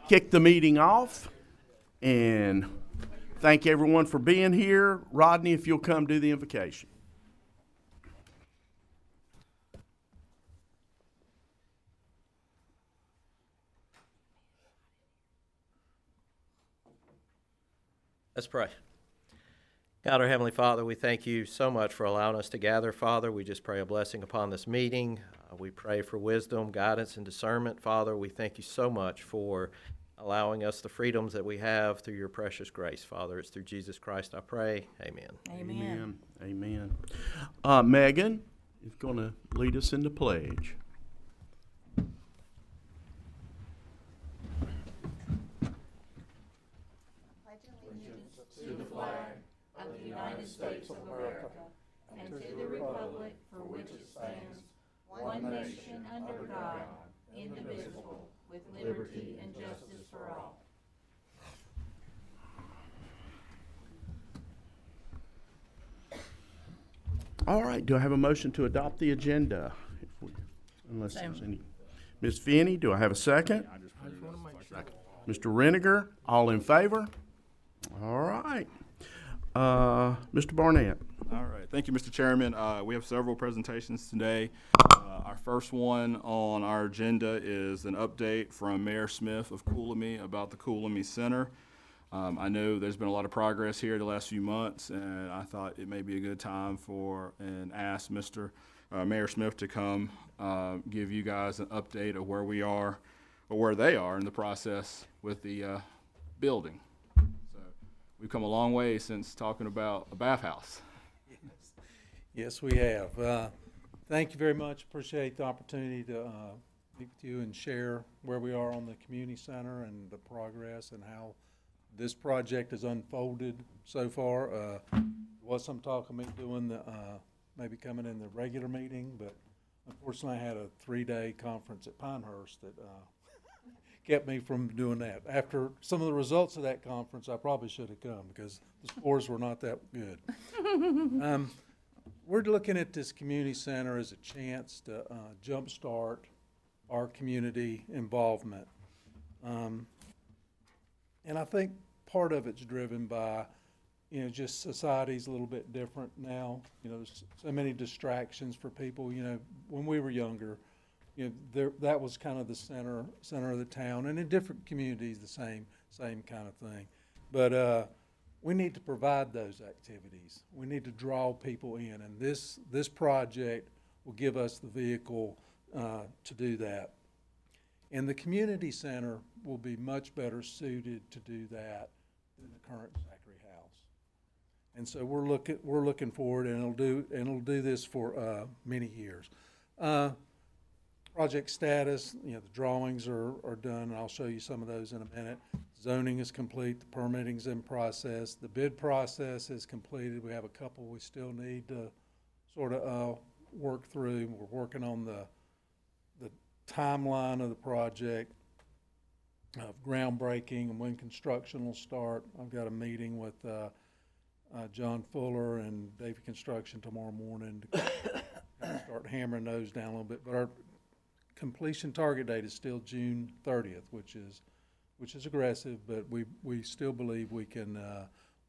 kick the meeting off and thank everyone for being here. Rodney, if you'll come do the invocation. Let's pray. God, our Heavenly Father, we thank you so much for allowing us to gather, Father. We just pray a blessing upon this meeting. We pray for wisdom, guidance, and discernment, Father. We thank you so much for allowing us the freedoms that we have through your precious grace, Father. It's through Jesus Christ I pray. Amen. Amen. Amen. Megan is going to lead us in the pledge. To the flag of the United States of America and to the republic for which it stands, one nation under God, indivisible, with liberty and justice for all. All right. Do I have a motion to adopt the agenda? Unless there's any. Ms. Finney, do I have a second? Second. Mr. Reniger, all in favor? All right. Mr. Barnett. All right. Thank you, Mr. Chairman. We have several presentations today. Our first one on our agenda is an update from Mayor Smith of Coolamy about the Coolamy Center. I know there's been a lot of progress here the last few months, and I thought it may be a good time and ask Mr. Mayor Smith to come give you guys an update of where we are, or where they are in the process with the building. We've come a long way since talking about a bathhouse. Yes, we have. Thank you very much. Appreciate the opportunity to meet with you and share where we are on the community center and the progress and how this project has unfolded so far. There was some talk of me doing maybe coming in the regular meeting, but unfortunately I had a 3-day conference at Pinehurst that kept me from doing that. After some of the results of that conference, I probably should have come because the scores were not that good. We're looking at this community center as a chance to jumpstart our community involvement. And I think part of it's driven by, just society's a little bit different now. There's so many distractions for people. When we were younger, that was kind of the center of the town, and in different communities, the same kind of thing. But we need to provide those activities. We need to draw people in, and this project will give us the vehicle to do that. And the community center will be much better suited to do that than the current Zachary House. And so we're looking forward, and it'll do this for many years. Project status, the drawings are done, and I'll show you some of those in a minute. Zoning is complete, the permitting's in process, the bid process is completed. We have a couple we still need to sort of work through. We're working on the timeline of the project, of groundbreaking and when construction will start. I've got a meeting with John Fuller and Davie Construction tomorrow morning to start hammering those down a little bit. But our completion target date is still June 30th, which is aggressive, but we still believe we can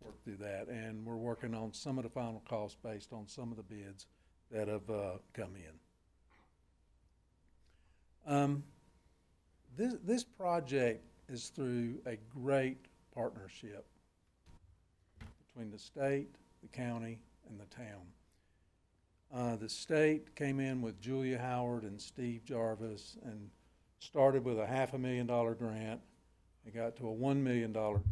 work through that. And we're working on some of the final costs based on some of the bids that have come in. This project is through a great partnership between the state, the county, and the town. The state came in with Julia Howard and Steve Jarvis and started with a $500,000 grant. It got to a $1 million grant,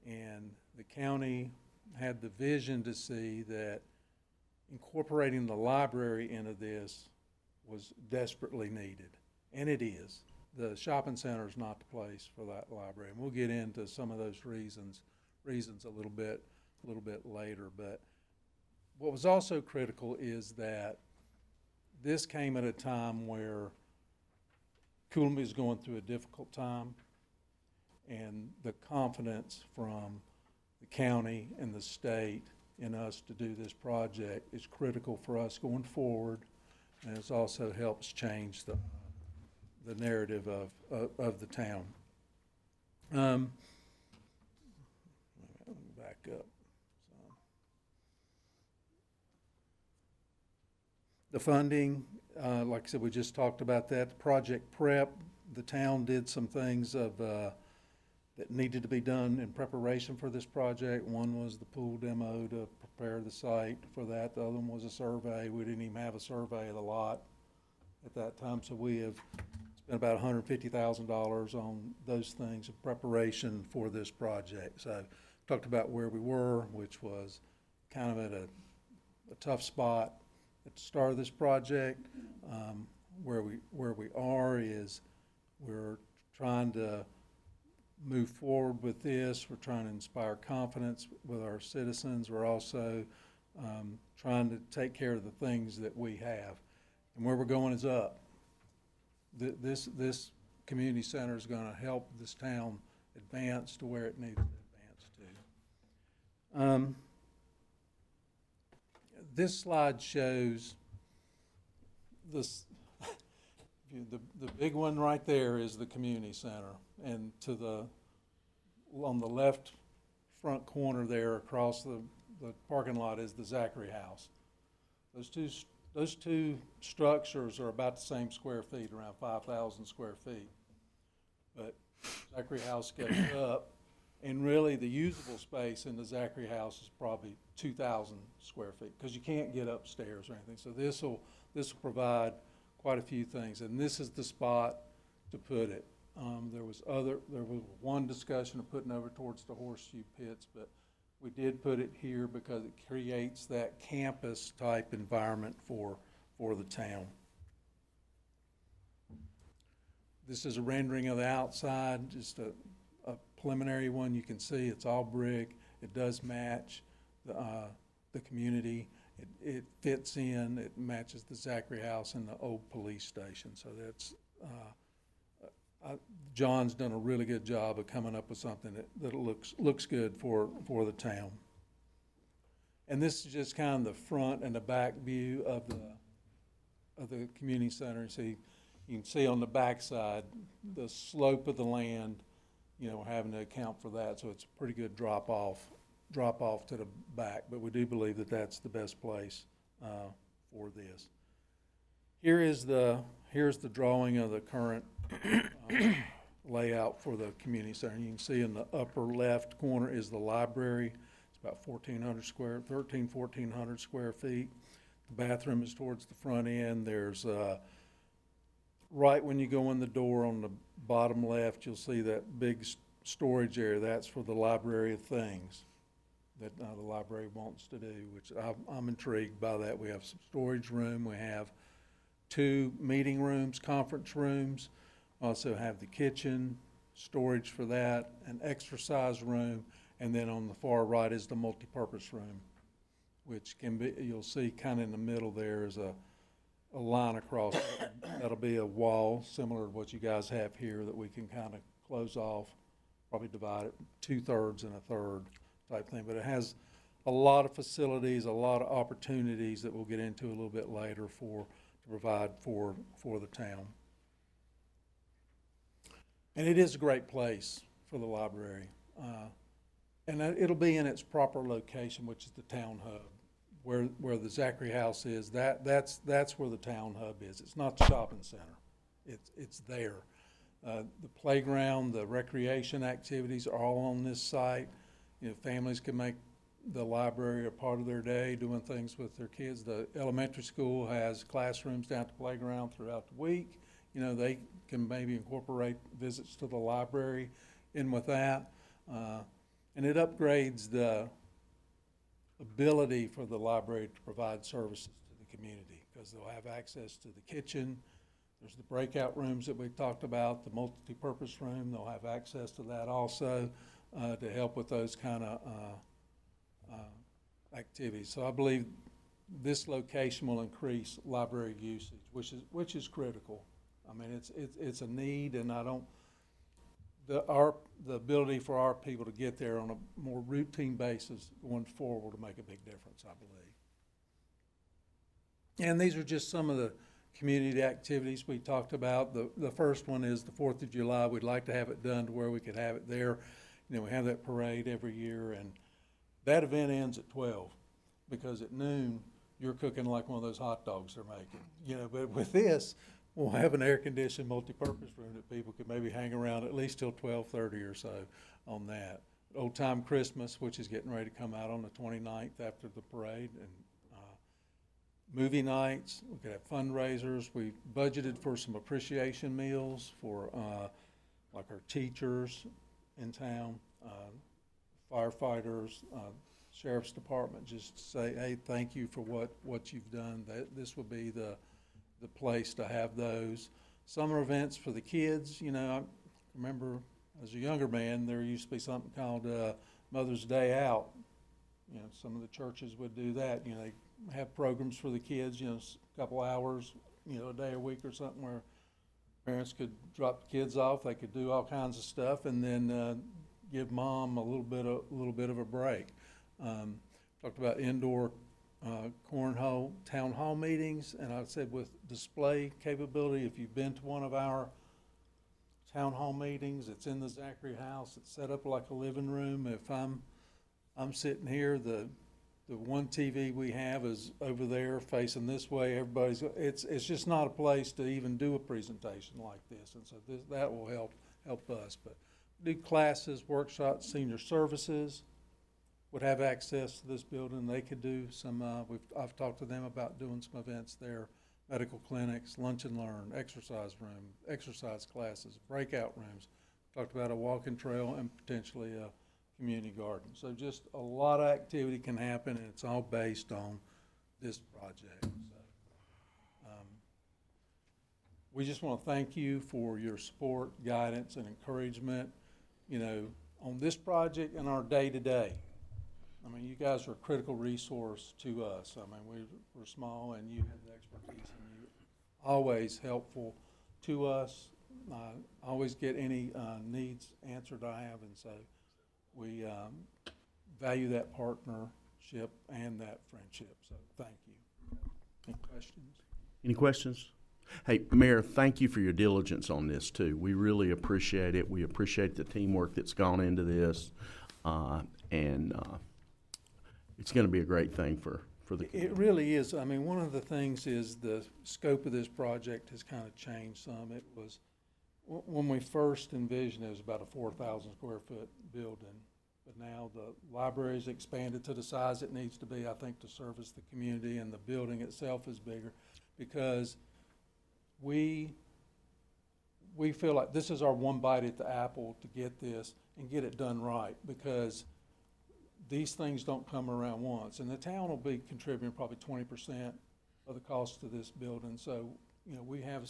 and the county had the vision to see that incorporating the library into this was desperately needed, and it is. The shopping center is not the place for that library, and we'll get into some of those reasons a little bit later. But what was also critical is that this came at a time where Coolamy is going through a difficult time, and the confidence from the county and the state in us to do this project is critical for us going forward, and it also helps change the narrative of the town. Let me back up. So. The funding, like I said, we just talked about that. The project prep, the town did some things that needed to be done in preparation for this project. One was the pool demo to prepare the site for that. The other one was a survey. We didn't even have a survey of the lot at that time, so we have spent about $150,000 on those things in preparation for this project. So talked about where we were, which was kind of at a tough spot at the start of this project. Where we are is we're trying to move forward with this. We're trying to inspire confidence with our citizens. We're also trying to take care of the things that we have. And where we're going is up. This community center is going to help this town advance to where it needs to advance to. This slide shows this. The big one right there is the community center, and on the left front corner there across the parking lot is the Zachary House. Those two structures are about the same square feet, around 5,000 square feet. But Zachary House goes up, and really the usable space in the Zachary House is probably 2,000 square feet, because you can't get upstairs or anything. So this will provide quite a few things, and this is the spot to put it. There was one discussion of putting over towards the horseshoe pits, but we did put it here because it creates that campus type environment for the town. This is a rendering of the outside, just a preliminary one. You can see it's all brick. It does match the community. It fits in. It matches the Zachary House and the old police station. So that's John's done a really good job of coming up with something that looks good for the town. And this is just kind of the front and the back view of the community center. See, you can see on the back side the slope of the land. You know, we're having to account for that, so it's a pretty good drop off to the back, but we do believe that that's the best place for this. Here's the drawing of the current layout for the community center. You can see in the upper left corner is the library. It's about 1,400 square feet. The bathroom is towards the front end. There's right when you go in the door on the bottom left, you'll see that big storage area. That's for the library of things that the library wants to do, which I'm intrigued by that. We have some storage room. We have 2 meeting rooms, conference rooms. Also have the kitchen, storage for that, an exercise room, and then on the far right is the multipurpose room, which can be, you'll see kind of in the middle there is a line across. That'll be a wall similar to what you guys have here that we can kind of close off, probably divide it 2/3 and 1/3 type thing. But it has a lot of facilities, a lot of opportunities that we'll get into a little bit later to provide for the town. And it is a great place for the library. And it'll be in its proper location, which is the town hub. Where the Zachary House is, that's where the town hub is. It's not the shopping center. It's there. The playground, the recreation activities are all on this site. You know, families can make the library a part of their day, doing things with their kids. The elementary school has classrooms down at the playground throughout the week. You know, they can maybe incorporate visits to the library in with that. And it upgrades the ability for the library to provide services to the community, because they'll have access to the kitchen. There's the breakout rooms that we've talked about, the multi-purpose room. They'll have access to that also to help with those kind of activities. So I believe this location will increase library usage, which is critical. I mean, it's a need, and the ability for our people to get there on a more routine basis going forward will make a big difference, I believe. And these are just some of the community activities we talked about. The first one is the 4th of July. We'd like to have it done to where we could have it there. You know, we have that parade every year, and that event ends at 12, because at noon, you're cooking like one of those hot dogs they're making. You know, but with this, we'll have an air-conditioned multi-purpose room that people could maybe hang around at least till 12:30 or so on that. Old Time Christmas, which is getting ready to come out on the 29th after the parade, and movie nights. We could have fundraisers. We budgeted for some appreciation meals for like our teachers in town, firefighters, sheriff's department, just to say, hey, thank you for what you've done. This would be the place to have those. Summer events for the kids. You know, I remember as a younger man, there used to be something called Mother's Day Out. You know, some of the churches would do that. You know, they have programs for the kids, you know, a couple hours, you know, a day a week or something, where parents could drop the kids off. They could do all kinds of stuff, and then give mom a little bit of a break. Talked about indoor cornhole town hall meetings, and I said with display capability, if you've been to one of our town hall meetings, it's in the Zachary House. It's set up like a living room. If I'm sitting here, the one TV we have is over there facing this way. It's just not a place to even do a presentation like this, and so that will help us. But do classes, workshops, senior services would have access to this building. They could do some. I've talked to them about doing some events there. Medical clinics, lunch and learn, exercise room, exercise classes, breakout rooms. Talked about a walking trail and potentially a community garden. So just a lot of activity can happen, and it's all based on this project. So, we just want to thank you for your support, guidance, and encouragement, you know, on this project and our day-to-day. I mean, you guys are a critical resource to us. I mean, we're small, and you have the expertise, and you're always helpful to us. Always get any needs answered I have, and so we value that partnership and that friendship. So thank you. Any questions? Any questions? Hey, Mayor, thank you for your diligence on this, too. We really appreciate it. We appreciate the teamwork that's gone into this, and it's going to be a great thing for the community. It really is. I mean, one of the things is the scope of this project has kind of changed some. It was, when we first envisioned it, was about a 4,000 square foot building. But now the library's expanded to the size it needs to be, I think, to service the community, and the building itself is bigger, because we feel like this is our one bite at the apple to get this and get it done right, because these things don't come around once. And the town will be contributing probably 20% of the cost of this building. So, you know, we have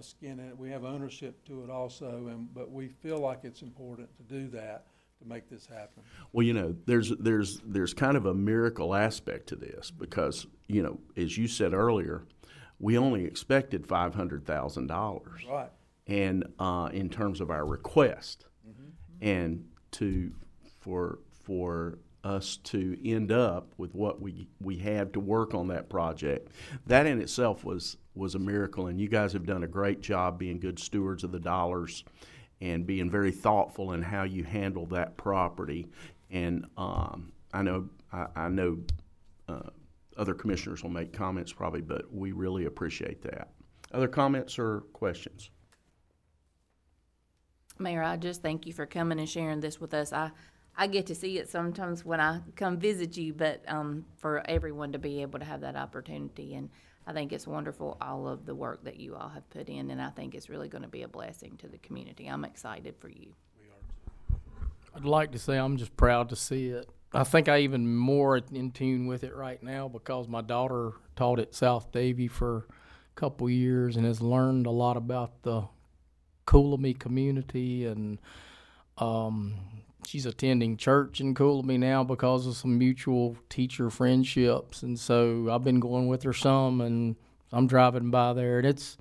skin in it. We have ownership to it also, but we feel like it's important to do that to make this happen. Well, you know, there's kind of a miracle aspect to this, because, you know, as you said earlier, we only expected $500,000. Right. And in terms of our request, and for us to end up with what we had to work on that project, that in itself was a miracle. And you guys have done a great job being good stewards of the dollars and being very thoughtful in how you handle that property. And I know other commissioners will make comments probably, but we really appreciate that. Other comments or questions? Mayor, I just thank you for coming and sharing this with us. I get to see it sometimes when I come visit you, but for everyone to be able to have that opportunity, and I think it's wonderful, all of the work that you all have put in, and I think it's really going to be a blessing to the community. I'm excited for you. I'd like to say I'm just proud to see it. I think I even more in tune with it right now because my daughter taught at South Davie for a couple years and has learned a lot about the Coolamy community, and she's attending church in Coolamy now because of some mutual teacher friendships. And so I've been going with her some, and I'm driving by there, and it's,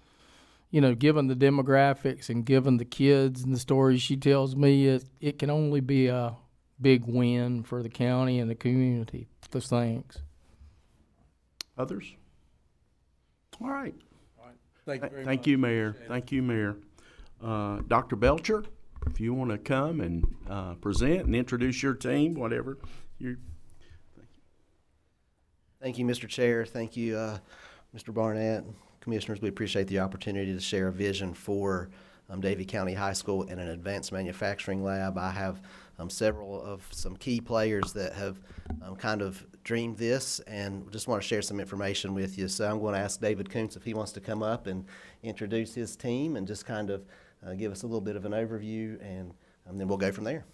you know, given the demographics and given the kids and the stories she tells me, it can only be a big win for the county and the community. So thanks. Others? All right. Thank you very much. Thank you, Mayor. Appreciate it. Thank you, Mayor. Dr. Belcher, if you want to come and present and introduce your team, whatever. Thank you, Mr. Chair. Thank you, Mr. Barnett. Commissioners, we appreciate the opportunity to share a vision for Davie County High School and an advanced manufacturing lab. I have several of some key players that have kind of dreamed this, and just want to share some information with you. So I'm going to ask David Kuntz if he wants to come up and introduce his team and just kind of give us a little bit of an overview, and then we'll go from there.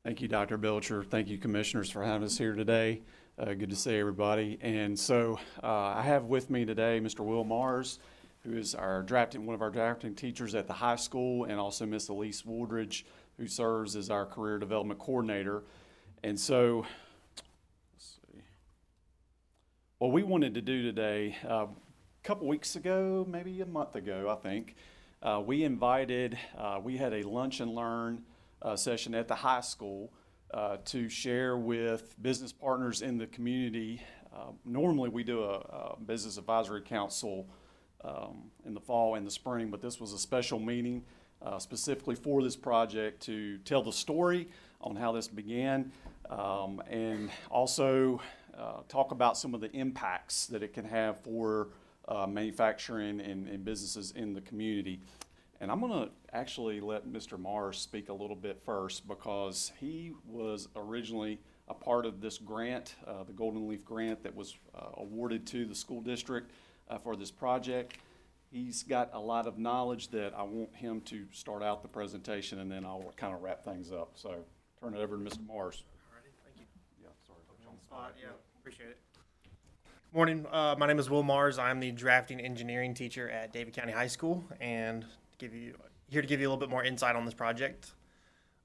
Thank you, Dr. Belcher. Thank you, commissioners, for having us here today. Good to see everybody. And so I have with me today Mr. Will Mars, who is one of our drafting teachers at the high school, and also Miss Elise Wooldridge, who serves as our career development coordinator. And so, let's see. What we wanted to do today, a couple weeks ago, maybe a month ago, I think, we had a lunch and learn session at the high school to share with business partners in the community. Normally we do a business advisory council in the fall and the spring, but this was a special meeting specifically for this project to tell the story on how this began, and also talk about some of the impacts that it can have for manufacturing and businesses in the community. And I'm going to actually let Mr. Mars speak a little bit first, because he was originally a part of this grant, the Golden Leaf Grant that was awarded to the school district for this project. He's got a lot of knowledge that I want him to start out the presentation, and then I'll kind of wrap things up. So turn it over to Mr. Mars. All righty, thank you. Yeah, sorry. On the spot, yeah, appreciate it. Morning, my name is Will Mars. I'm the drafting engineering teacher at Davie County High School, and here to give you a little bit more insight on this project. See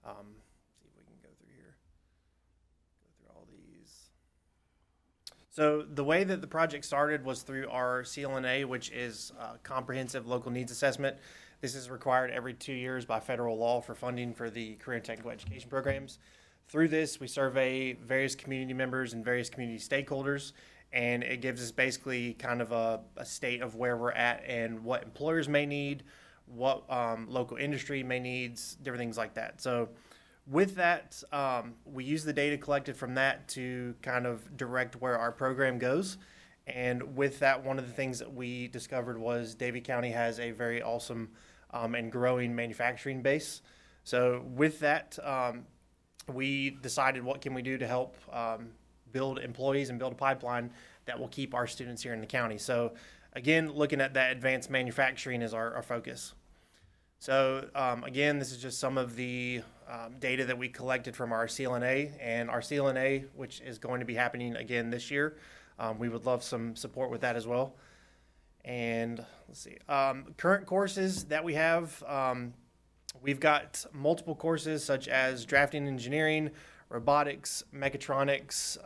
if we can go through here. Go through all these. So the way that the project started was through our CLNA, which is Comprehensive Local Needs Assessment. This is required every 2 years by federal law for funding for the career and technical education programs. Through this, we survey various community members and various community stakeholders, and it gives us basically kind of a state of where we're at and what employers may need, what local industry may need, different things like that. So with that, we use the data collected from that to kind of direct where our program goes. And with that, one of the things that we discovered was Davie County has a very awesome and growing manufacturing base. So with that, we decided what can we do to help build employees and build a pipeline that will keep our students here in the county. So again, looking at that advanced manufacturing is our focus. So again, this is just some of the data that we collected from our CLNA, and our CLNA, which is going to be happening again this year. We would love some support with that as well. And let's see, current courses that we have, we've got multiple courses such as drafting engineering, robotics, mechatronics.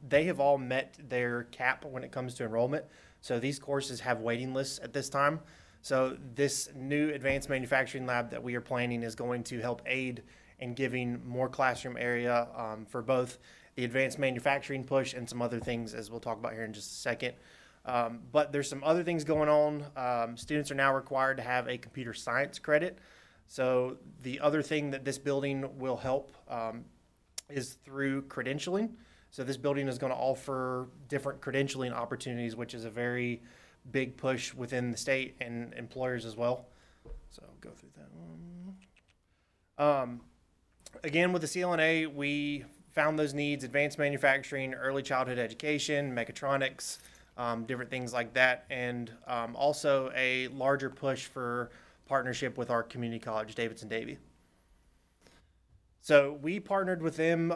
They have all met their cap when it comes to enrollment. So these courses have waiting lists at this time. So this new advanced manufacturing lab that we are planning is going to help aid in giving more classroom area for both the advanced manufacturing push and some other things, as we'll talk about here in just a second. But there's some other things going on. Students are now required to have a computer science credit. So the other thing that this building will help is through credentialing. So this building is going to offer different credentialing opportunities, which is a very big push within the state and employers as well. So I'll go through that one. Again, with the CLNA, we found those needs: advanced manufacturing, early childhood education, mechatronics, different things like that, and also a larger push for partnership with our community college, Davidson Davie. So we partnered with them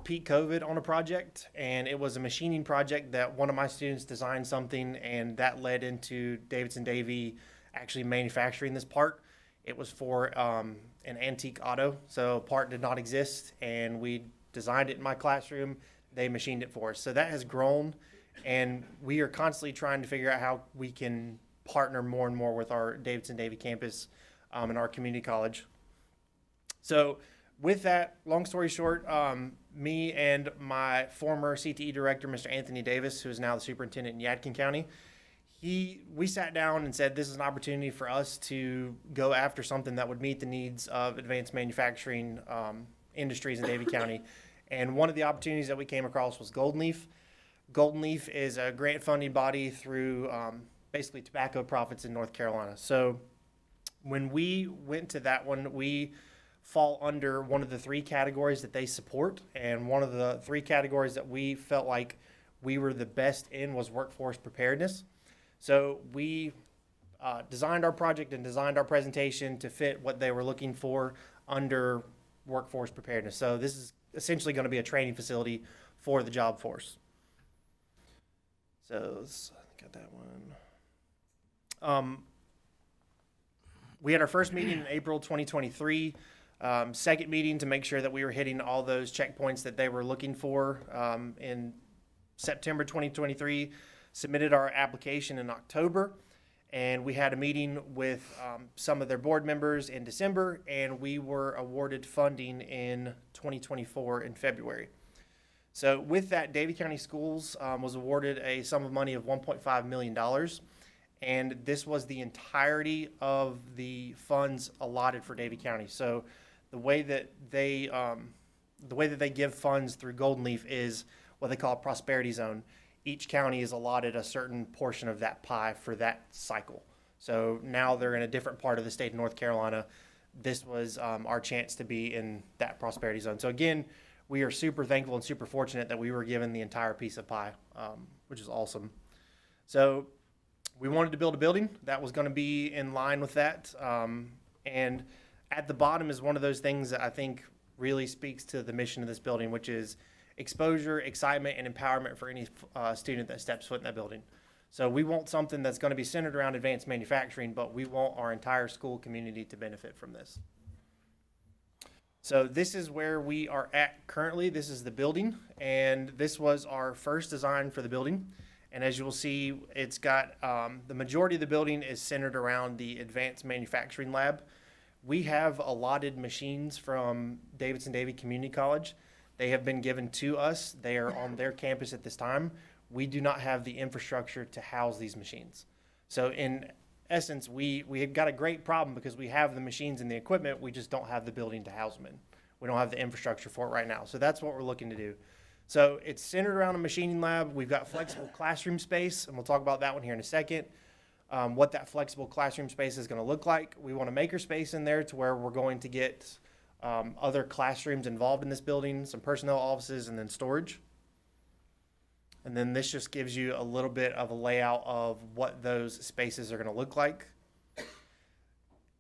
peak COVID on a project, and it was a machining project that one of my students designed something, and that led into Davidson Davie actually manufacturing this part. It was for an antique auto, so part did not exist, and we designed it in my classroom. They machined it for us. So that has grown, and we are constantly trying to figure out how we can partner more and more with our Davidson Davie campus and our community college. So with that, long story short, me and my former CTE director, Mr. Anthony Davis, who is now the superintendent in Yadkin County, we sat down and said this is an opportunity for us to go after something that would meet the needs of advanced manufacturing industries in Davie County. And one of the opportunities that we came across was Golden Leaf. Golden Leaf is a grant funding body through basically tobacco profits in North Carolina. So when we went to that one, we fall under one of the 3 categories that they support. And one of the 3 categories that we felt like we were the best in was workforce preparedness. So we designed our project and designed our presentation to fit what they were looking for under workforce preparedness. So this is essentially going to be a training facility for the job force. So got that one. We had our first meeting in April 2023. Second meeting to make sure that we were hitting all those checkpoints that they were looking for in September 2023. Submitted our application in October, and we had a meeting with some of their board members in December, and we were awarded funding in 2024 in February. So with that, Davie County Schools was awarded a sum of money of $1.5 million, and this was the entirety of the funds allotted for Davie County. So the way that they give funds through Golden Leaf is what they call a prosperity zone. Each county is allotted a certain portion of that pie for that cycle. So now they're in a different part of the state of North Carolina. This was our chance to be in that prosperity zone. So again, we are super thankful and super fortunate that we were given the entire piece of pie, which is awesome. So we wanted to build a building that was going to be in line with that. And at the bottom is one of those things that I think really speaks to the mission of this building, which is exposure, excitement, and empowerment for any student that steps foot in that building. So we want something that's going to be centered around advanced manufacturing, but we want our entire school community to benefit from this. So this is where we are at currently. This is the building, and this was our first design for the building. And as you will see, it's got the majority of the building is centered around the advanced manufacturing lab. We have allotted machines from Davidson-Davie Community College. They have been given to us. They are on their campus at this time. We do not have the infrastructure to house these machines. So in essence, we have got a great problem because we have the machines and the equipment. We just don't have the building to house them in. We don't have the infrastructure for it right now. So that's what we're looking to do. So it's centered around a machining lab. We've got flexible classroom space, and we'll talk about that one here in a second. What that flexible classroom space is going to look like. We want a maker space in there to where we're going to get other classrooms involved in this building, some personnel offices, and then storage. And then this just gives you a little bit of a layout of what those spaces are going to look like.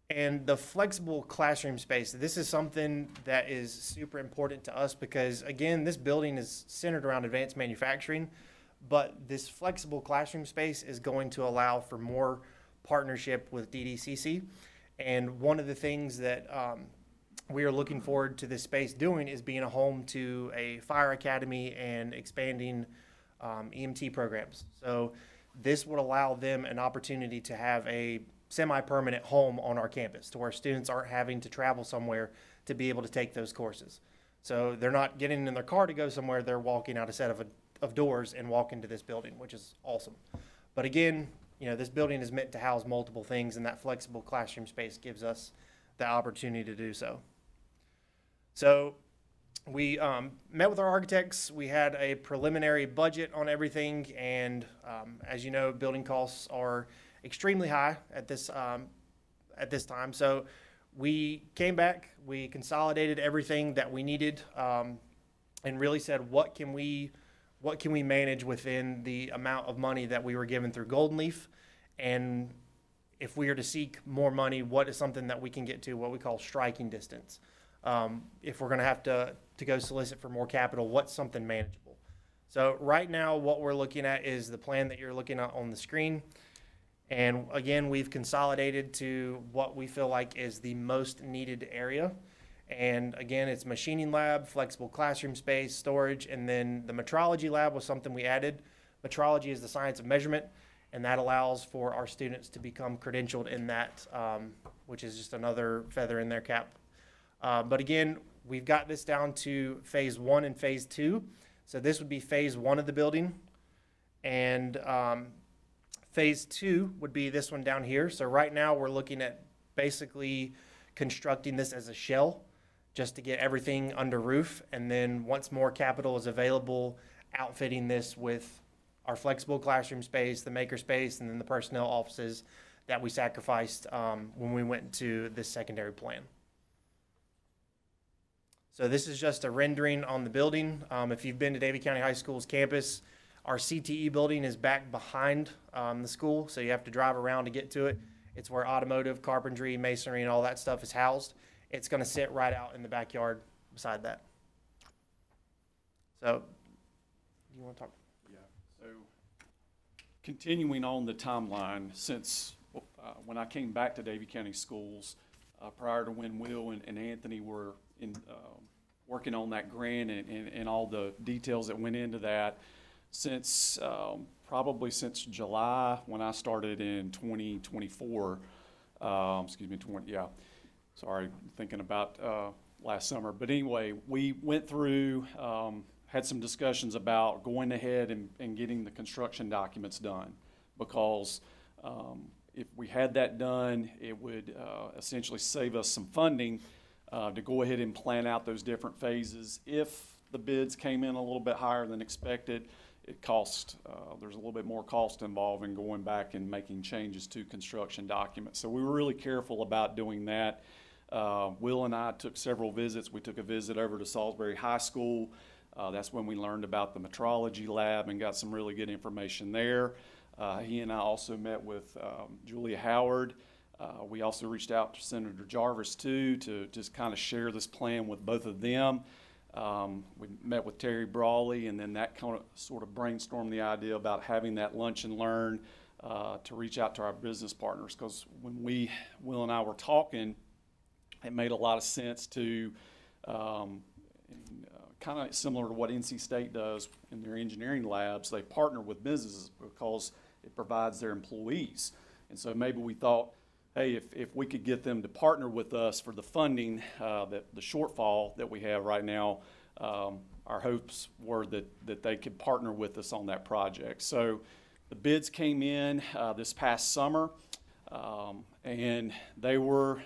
And the flexible classroom space, this is something that is super important to us because, again, this building is centered around advanced manufacturing, but this flexible classroom space is going to allow for more partnership with DDCC. And one of the things that we are looking forward to this space doing is being a home to a fire academy and expanding EMT programs. So this would allow them an opportunity to have a semi-permanent home on our campus to where students aren't having to travel somewhere to be able to take those courses. So they're not getting in their car to go somewhere, they're walking out a set of doors and walk into this building, which is awesome. But again, you know, this building is meant to house multiple things, and that flexible classroom space gives us the opportunity to do so. So we met with our architects. We had a preliminary budget on everything, and as you know, building costs are extremely high at this time. So we came back, we consolidated everything that we needed, and really said, what can we manage within the amount of money that we were given through Golden Leaf, and if we are to seek more money, what is something that we can get to what we call striking distance. If we're going to have to go solicit for more capital, what's something manageable? So right now, what we're looking at is the plan that you're looking at on the screen. And again, we've consolidated to what we feel like is the most needed area. And again, it's machining lab, flexible classroom space, storage, and then the metrology lab was something we added. Metrology is the science of measurement, and that allows for our students to become credentialed in that, which is just another feather in their cap. But again, we've got this down to phase 1 and phase 2. So this would be phase 1 of the building. And phase 2 would be this one down here. So right now we're looking at basically constructing this as a shell just to get everything under roof. And then once more capital is available, outfitting this with our flexible classroom space, the maker space, and then the personnel offices that we sacrificed when we went to this secondary plan. So this is just a rendering on the building. If you've been to Davie County High School's campus, our CTE building is back behind the school, so you have to drive around to get to it. It's where automotive, carpentry, masonry, and all that stuff is housed. It's going to sit right out in the backyard beside that. So, do you want to talk? Yeah, so continuing on the timeline, since when I came back to Davie County Schools, prior to when Will and Anthony were working on that grant and all the details that went into that, since probably since July when I started in 2024, sorry, thinking about last summer. But anyway, we went through, had some discussions about going ahead and getting the construction documents done, because if we had that done, it would essentially save us some funding to go ahead and plan out those different phases. If the bids came in a little bit higher than expected, it cost, there's a little bit more cost involved in going back and making changes to construction documents. So we were really careful about doing that. Will and I took several visits. We took a visit over to Salisbury High School. That's when we learned about the metrology lab and got some really good information there. He and I also met with Julia Howard. We also reached out to Senator Jarvis too, to just kind of share this plan with both of them. We met with Terry Brawley, and then that kind of sort of brainstormed the idea about having that lunch and learn to reach out to our business partners, because when Will and I were talking, it made a lot of sense to kind of similar to what NC State does in their engineering labs. They partner with businesses because it provides their employees. And so maybe we thought, hey, if we could get them to partner with us for the funding, the shortfall that we have right now, our hopes were that they could partner with us on that project. So the bids came in this past summer, and they were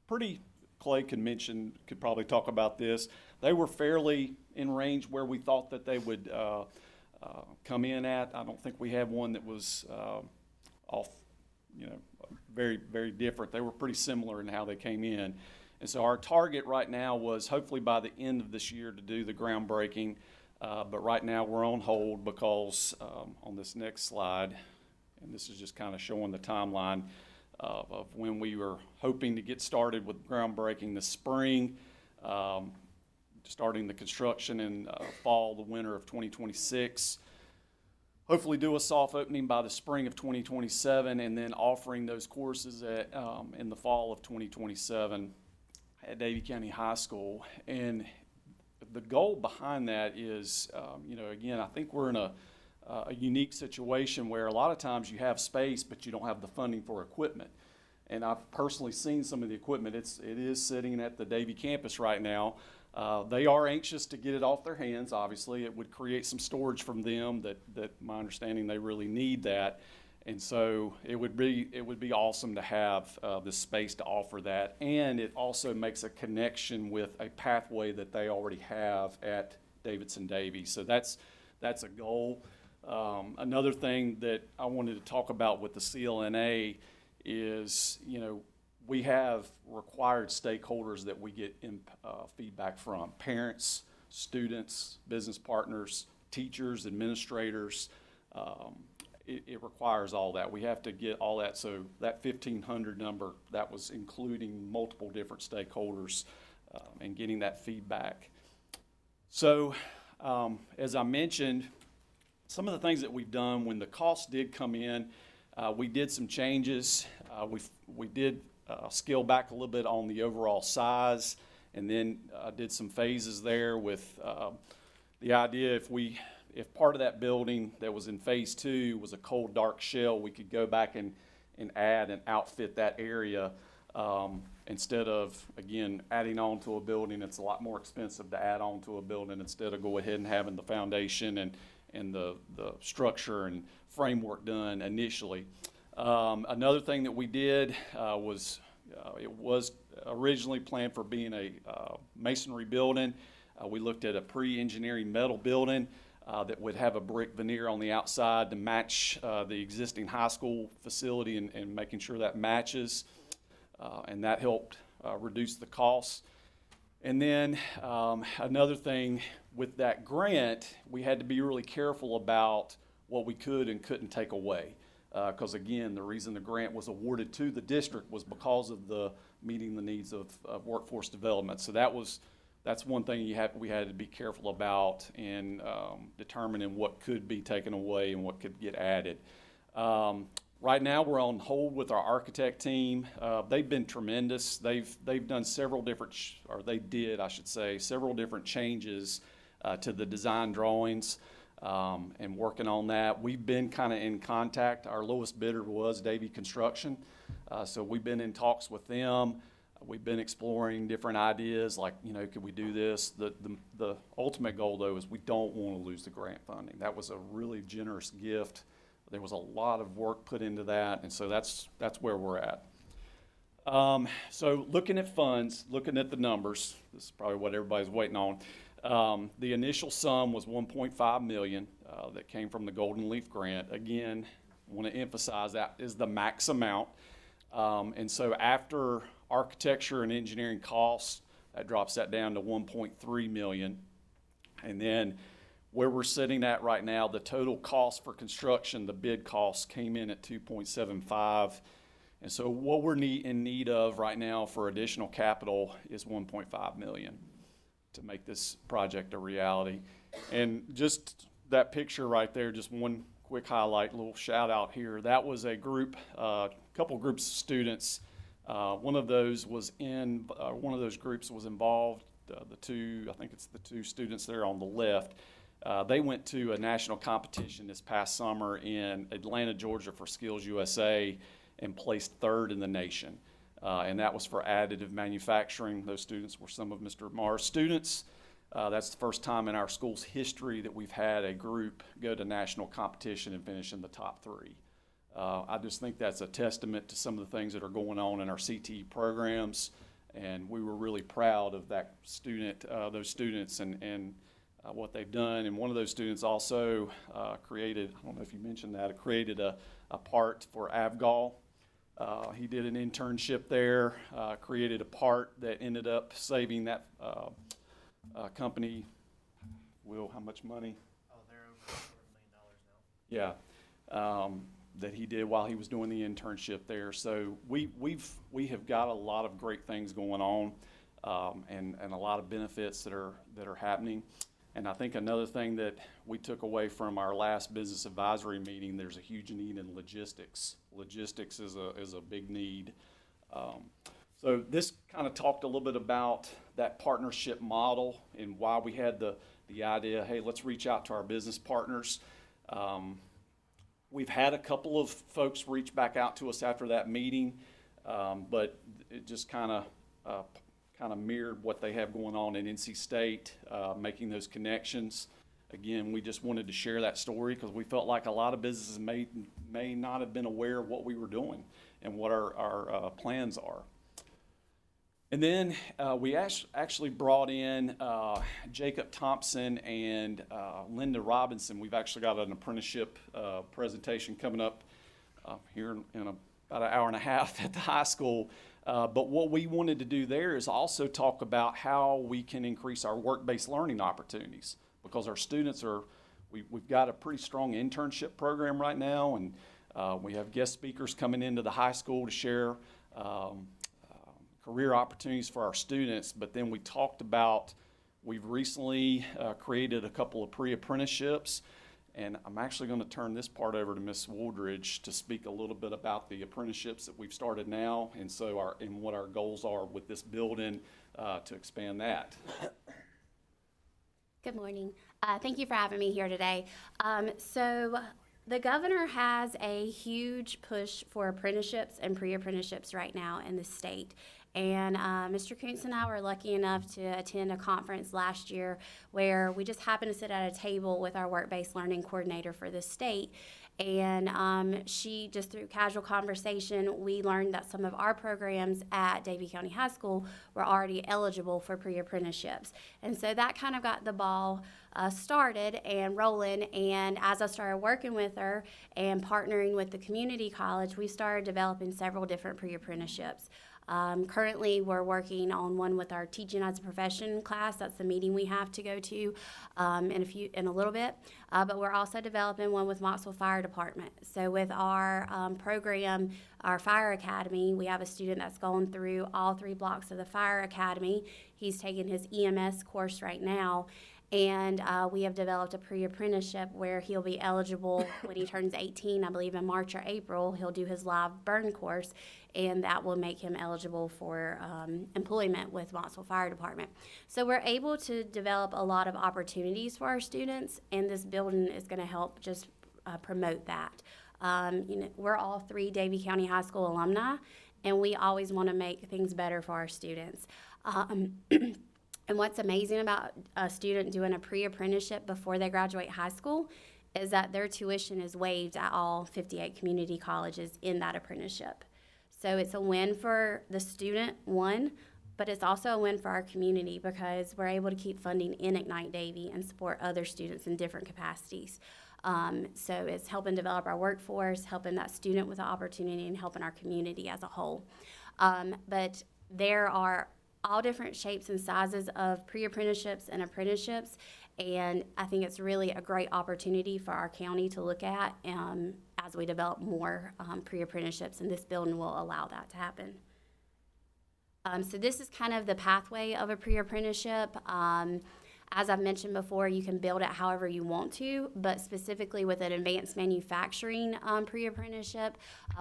pretty, Clay could probably talk about this. They were fairly in range where we thought that they would come in at. I don't think we had one that was off, very, very different. They were pretty similar in how they came in. And so our target right now was hopefully by the end of this year to do the groundbreaking. But right now we're on hold because on this next slide, and this is just kind of showing the timeline of when we were hoping to get started with groundbreaking this spring, starting the construction in fall, the winter of 2026. Hopefully do a soft opening by the spring of 2027, and then offering those courses in the fall of 2027 at Davie County High School. And the goal behind that is, again, I think we're in a unique situation where a lot of times you have space, but you don't have the funding for equipment. And I've personally seen some of the equipment. It is sitting at the Davie campus right now. They are anxious to get it off their hands. Obviously, it would create some storage from them that my understanding they really need that. And so it would be awesome to have this space to offer that. And it also makes a connection with a pathway that they already have at Davidson-Davie. So that's a goal. Another thing that I wanted to talk about with the CLNA is, we have required stakeholders that we get feedback from: parents, students, business partners, teachers, administrators. It requires all that. We have to get all that. So that 1,500 number, that was including multiple different stakeholders and getting that feedback. So as I mentioned, some of the things that we've done when the cost did come in, we did some changes. We did scale back a little bit on the overall size, and then did some phases there with the idea if part of that building that was in phase 2 was a cold dark shell, we could go back and add and outfit that area instead of, again, adding on to a building. It's a lot more expensive to add on to a building instead of go ahead and having the foundation and the structure and framework done initially. Another thing that we did was it was originally planned for being a masonry building. We looked at a pre-engineering metal building that would have a brick veneer on the outside to match the existing high school facility and making sure that matches. And that helped reduce the costs. And then another thing with that grant, we had to be really careful about what we could and couldn't take away. Because again, the reason the grant was awarded to the district was because of the meeting the needs of workforce development. So that's one thing we had to be careful about in determining what could be taken away and what could get added. Right now, we're on hold with our architect team. They've been tremendous. They've done several different, several different changes to the design drawings and working on that. We've been kind of in contact. Our lowest bidder was Davie Construction, so we've been in talks with them. We've been exploring different ideas, like, could we do this? The ultimate goal, though, is we don't want to lose the grant funding. That was a really generous gift. There was a lot of work put into that, and so that's where we're at. So looking at funds, looking at the numbers, this is probably what everybody's waiting on. The initial sum was $1.5 million that came from the Golden Leaf Grant. Again, I want to emphasize that is the max amount. And so after architecture and engineering costs, that drops that down to $1.3 million. And then where we're sitting at right now, the total cost for construction, the bid cost came in at $2.75. And so what we're in need of right now for additional capital is $1.5 million to make this project a reality. And just that picture right there, just one quick highlight, little shout out here. That was a group, couple groups of students. One of those groups was involved. I think it's the two students there on the left. They went to a national competition this past summer in Atlanta, Georgia for Skills USA and placed third in the nation. And that was for additive manufacturing. Those students were some of Mr. Marr's students. That's the first time in our school's history that we've had a group go to national competition and finish in the top 3. I just think that's a testament to some of the things that are going on in our CTE programs, and we were really proud of that those students and what they've done. And one of those students also created, I don't know if you mentioned that, created a part for Avgol. He did an internship there, created a part that ended up saving that company, Will, how much money? Oh, they're over $250 million now. Yeah, that he did while he was doing the internship there. So we have got a lot of great things going on, and a lot of benefits that are happening. And I think another thing that we took away from our last business advisory meeting, there's a huge need in logistics. Logistics is a big need. So this kind of talked a little bit about that partnership model and why we had the idea, hey, let's reach out to our business partners. We've had a couple of folks reach back out to us after that meeting, but it just kind of mirrored what they have going on in NC State, making those connections. Again, we just wanted to share that story because we felt like a lot of businesses may not have been aware of what we were doing and what our plans are. And then we actually brought in Jacob Thompson and Linda Robinson. We've actually got an apprenticeship presentation coming up here in about an hour and a half at the high school. But what we wanted to do there is also talk about how we can increase our work-based learning opportunities, because our students we've got a pretty strong internship program right now, and we have guest speakers coming into the high school to share career opportunities for our students. But then we talked about, we've recently created a couple of pre-apprenticeships, and I'm actually going to turn this part over to Ms. Wooldridge to speak a little bit about the apprenticeships that we've started now, and what our goals are with this building to expand that. Good morning. Thank you for having me here today. So the governor has a huge push for apprenticeships and pre-apprenticeships right now in the state. And Mr. Kuntz and I were lucky enough to attend a conference last year where we just happened to sit at a table with our work-based learning coordinator for the state. And she, just through casual conversation, we learned that some of our programs at Davie County High School were already eligible for pre-apprenticeships. And so that kind of got the ball started and rolling. And as I started working with her and partnering with the community college, we started developing several different pre-apprenticeships. Currently, we're working on one with our Teaching as a Profession class. That's the meeting we have to go to in a little bit. But we're also developing one with Moxville Fire Department. So with our program, our Fire Academy, we have a student that's going through all 3 blocks of the Fire Academy. He's taking his EMS course right now. And we have developed a pre-apprenticeship where he'll be eligible when he turns 18, I believe in March or April. He'll do his live burn course, and that will make him eligible for employment with Moxville Fire Department. So we're able to develop a lot of opportunities for our students, and this building is going to help just promote that. We're all 3 Davie County High School alumni, and we always want to make things better for our students. And what's amazing about a student doing a pre-apprenticeship before they graduate high school is that their tuition is waived at all 58 community colleges in that apprenticeship. So it's a win for the student, one, but it's also a win for our community because we're able to keep funding in Ignite Davie and support other students in different capacities. So it's helping develop our workforce, helping that student with the opportunity, and helping our community as a whole. But there are all different shapes and sizes of pre-apprenticeships and apprenticeships, and I think it's really a great opportunity for our county to look at as we develop more pre-apprenticeships, and this building will allow that to happen. So this is kind of the pathway of a pre-apprenticeship. As I've mentioned before, you can build it however you want to, but specifically with an advanced manufacturing pre-apprenticeship,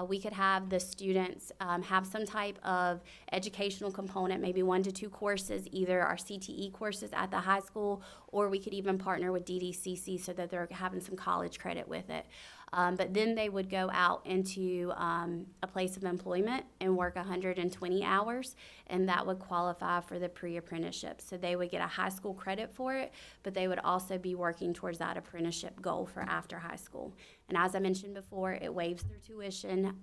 we could have the students have some type of educational component, maybe 1 to 2 courses, either our CTE courses at the high school, or we could even partner with DDCC so that they're having some college credit with it. But then they would go out into a place of employment and work 120 hours, and that would qualify for the pre-apprenticeship. So they would get a high school credit for it, but they would also be working towards that apprenticeship goal for after high school. And as I mentioned before, it waives their tuition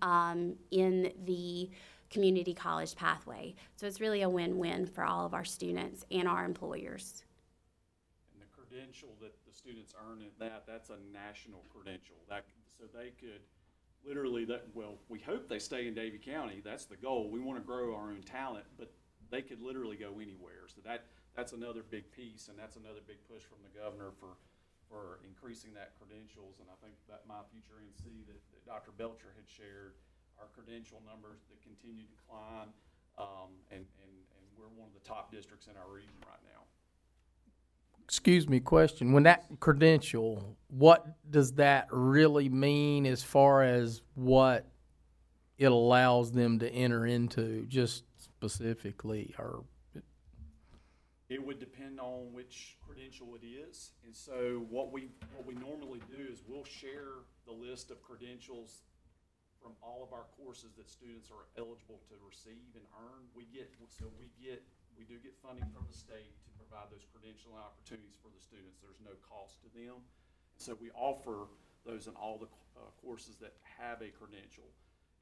in the community college pathway. So it's really a win-win for all of our students and our employers. And the credential that the students earn in that's a national credential. So they could literally, we hope they stay in Davie County. That's the goal. We want to grow our own talent, but they could literally go anywhere. So that's another big piece, and that's another big push from the governor for increasing that credentials. And I think that My Future NC that Dr. Belcher had shared, our credential numbers that continue to climb, and we're one of the top districts in our region right now. Excuse me, question. When that credential, what does that really mean as far as what it allows them to enter into, just specifically? Or it would depend on which credential it is. And so what we normally do is we'll share the list of credentials from all of our courses that students are eligible to receive and earn. We do get funding from the state to provide those credentialing opportunities for the students. There's no cost to them. So we offer those in all the courses that have a credential.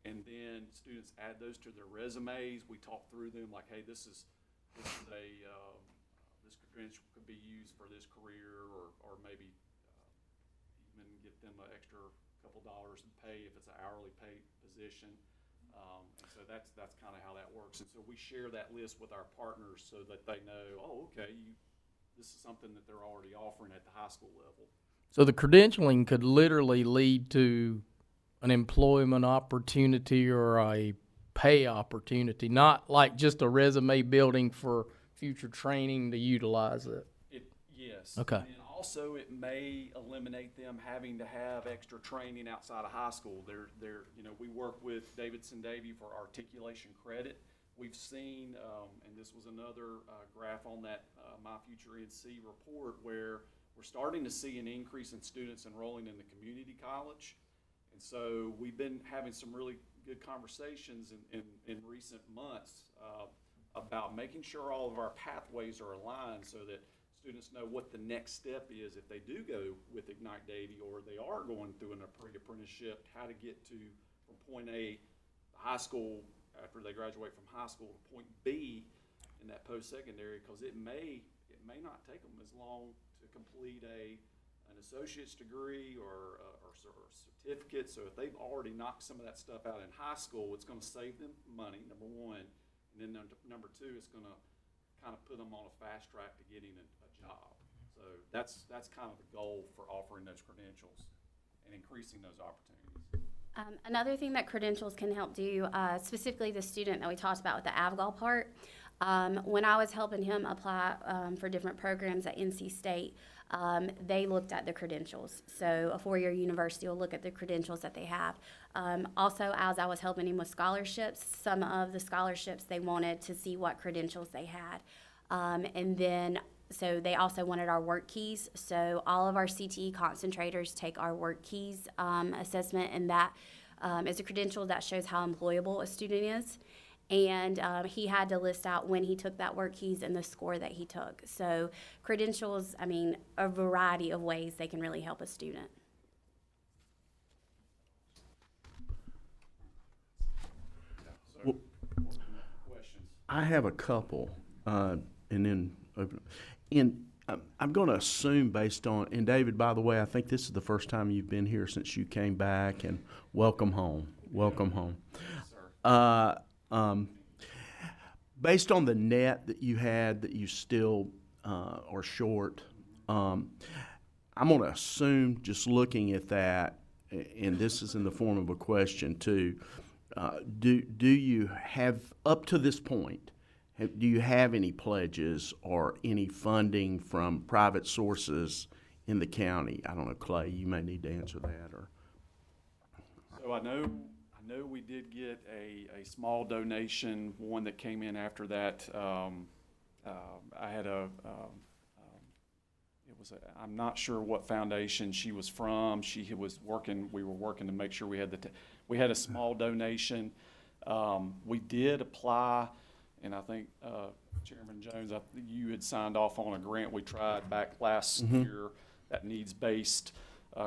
And then students add those to their resumes. We talk through them like, hey, this credential could be used for this career, or maybe even get them an extra couple dollars in pay if it's an hourly paid position. And so that's kind of how that works. And so we share that list with our partners so that they know, oh, okay, this is something that they're already offering at the high school level. so the credentialing could literally lead to an employment opportunity or a pay opportunity, not like just a resume building for future training to utilize it. Yes. Okay. And also, it may eliminate them having to have extra training outside of high school. We work with Davidson Davie for articulation credit. We've seen, and this was another graph on that My Future NC report, where we're starting to see an increase in students enrolling in the community college. And so we've been having some really good conversations in recent months about making sure all of our pathways are aligned so that students know what the next step is if they do go with Ignite Davie, or they are going through an pre-apprenticeship, how to get to from point A, high school, after they graduate from high school, to point B in that post-secondary, because it may not take them as long to complete an associate's degree or certificate. So if they've already knocked some of that stuff out in high school, it's going to save them money, number one, and then number two, it's going to kind of put them on a fast track to getting a job. So that's kind of the goal for offering those credentials and increasing those opportunities. Another thing that credentials can help do, specifically the student that we talked about with the AVGAL part, when I was helping him apply for different programs at NC State, they looked at the credentials. So a four-year university will look at the credentials that they have. Also, as I was helping him with scholarships, some of the scholarships, they wanted to see what credentials they had. And then, so they also wanted our work keys. So all of our CTE concentrators take our work keys assessment, and that is a credential that shows how employable a student is. And he had to list out when he took that work keys and the score that he took. So credentials, I mean, a variety of ways they can really help a student. Well, Questions? I have a couple, and then open. I'm going to assume based on, and David, by the way, I think this is the first time you've been here since you came back, and welcome home. Welcome home. Yes, sir. Based on the net that you had that you still are short, I'm going to assume, just looking at that, and this is in the form of a question too, do you have, up to this point, do you have any pledges or any funding from private sources in the county? I don't know, Clay, you may need to answer that. Or So I know we did get a small donation, one that came in after that. I had I'm not sure what foundation she was from. She was working, we were working to make sure we had we had a small donation. We did apply, and I think, Chairman Jones, you had signed off on a grant we tried back last year, that needs-based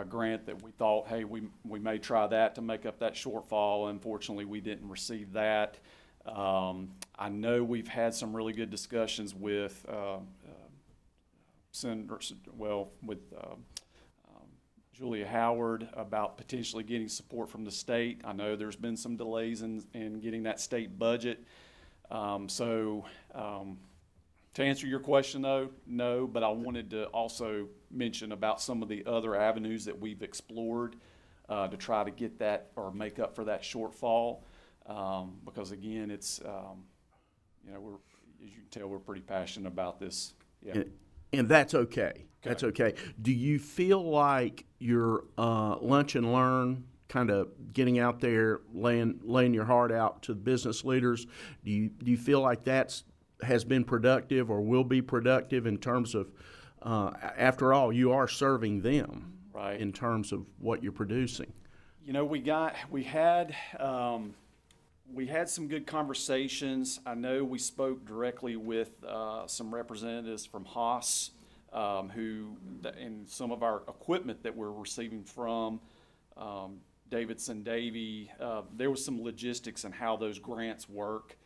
grant that we thought, hey, we may try that to make up that shortfall. Unfortunately, we didn't receive that. I know we've had some really good discussions with Julia Howard about potentially getting support from the state. I know there's been some delays in getting that state budget. To answer your question, though, no, but I wanted to also mention about some of the other avenues that we've explored to try to get that or make up for that shortfall. Because again, it's, as you can tell, we're pretty passionate about this. Yeah. And that's okay. That's okay. Do you feel like your lunch and learn, kind of getting out there, laying your heart out to the business leaders, do you feel like has been productive or will be productive in terms of, after all, you are serving them, Right. in terms of what you're producing? We had some good conversations. I know we spoke directly with some representatives from Haas, and some of our equipment that we're receiving from Davie. There was some logistics in how those grants work.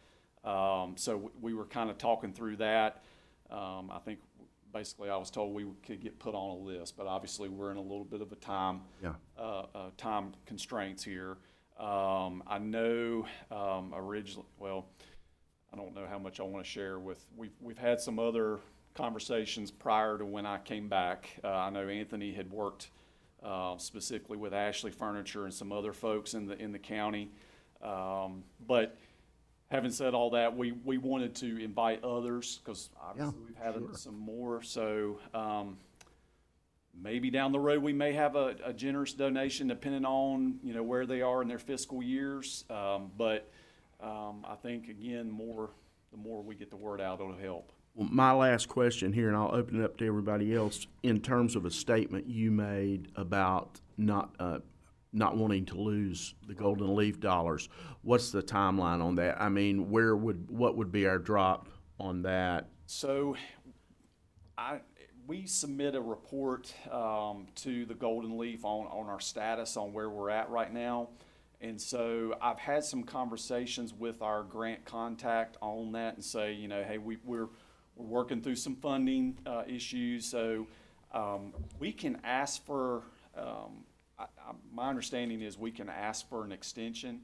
So we were kind of talking through that. I think basically I was told we could get put on a list, but obviously we're in a little bit of a time constraints here. I know originally, I don't know how much I want to share with. We've had some other conversations prior to when I came back. I know Anthony had worked specifically with Ashley Furniture and some other folks in the county, but. Having said all that, we wanted to invite others because obviously we've had some more. So maybe down the road we may have a generous donation depending on where they are in their fiscal years. But I think again, the more we get the word out, it'll help. Well, my last question here, and I'll open it up to everybody else. In terms of a statement you made about not not wanting to lose the Golden Leaf dollars. What's the timeline on that? I mean, what would be our drop on that? So we submit a report to the Golden Leaf on our status on where we're at right now. And so I've had some conversations with our grant contact on that and say, you know, hey, we're working through some funding issues. So we can ask for, my understanding is we can ask for an extension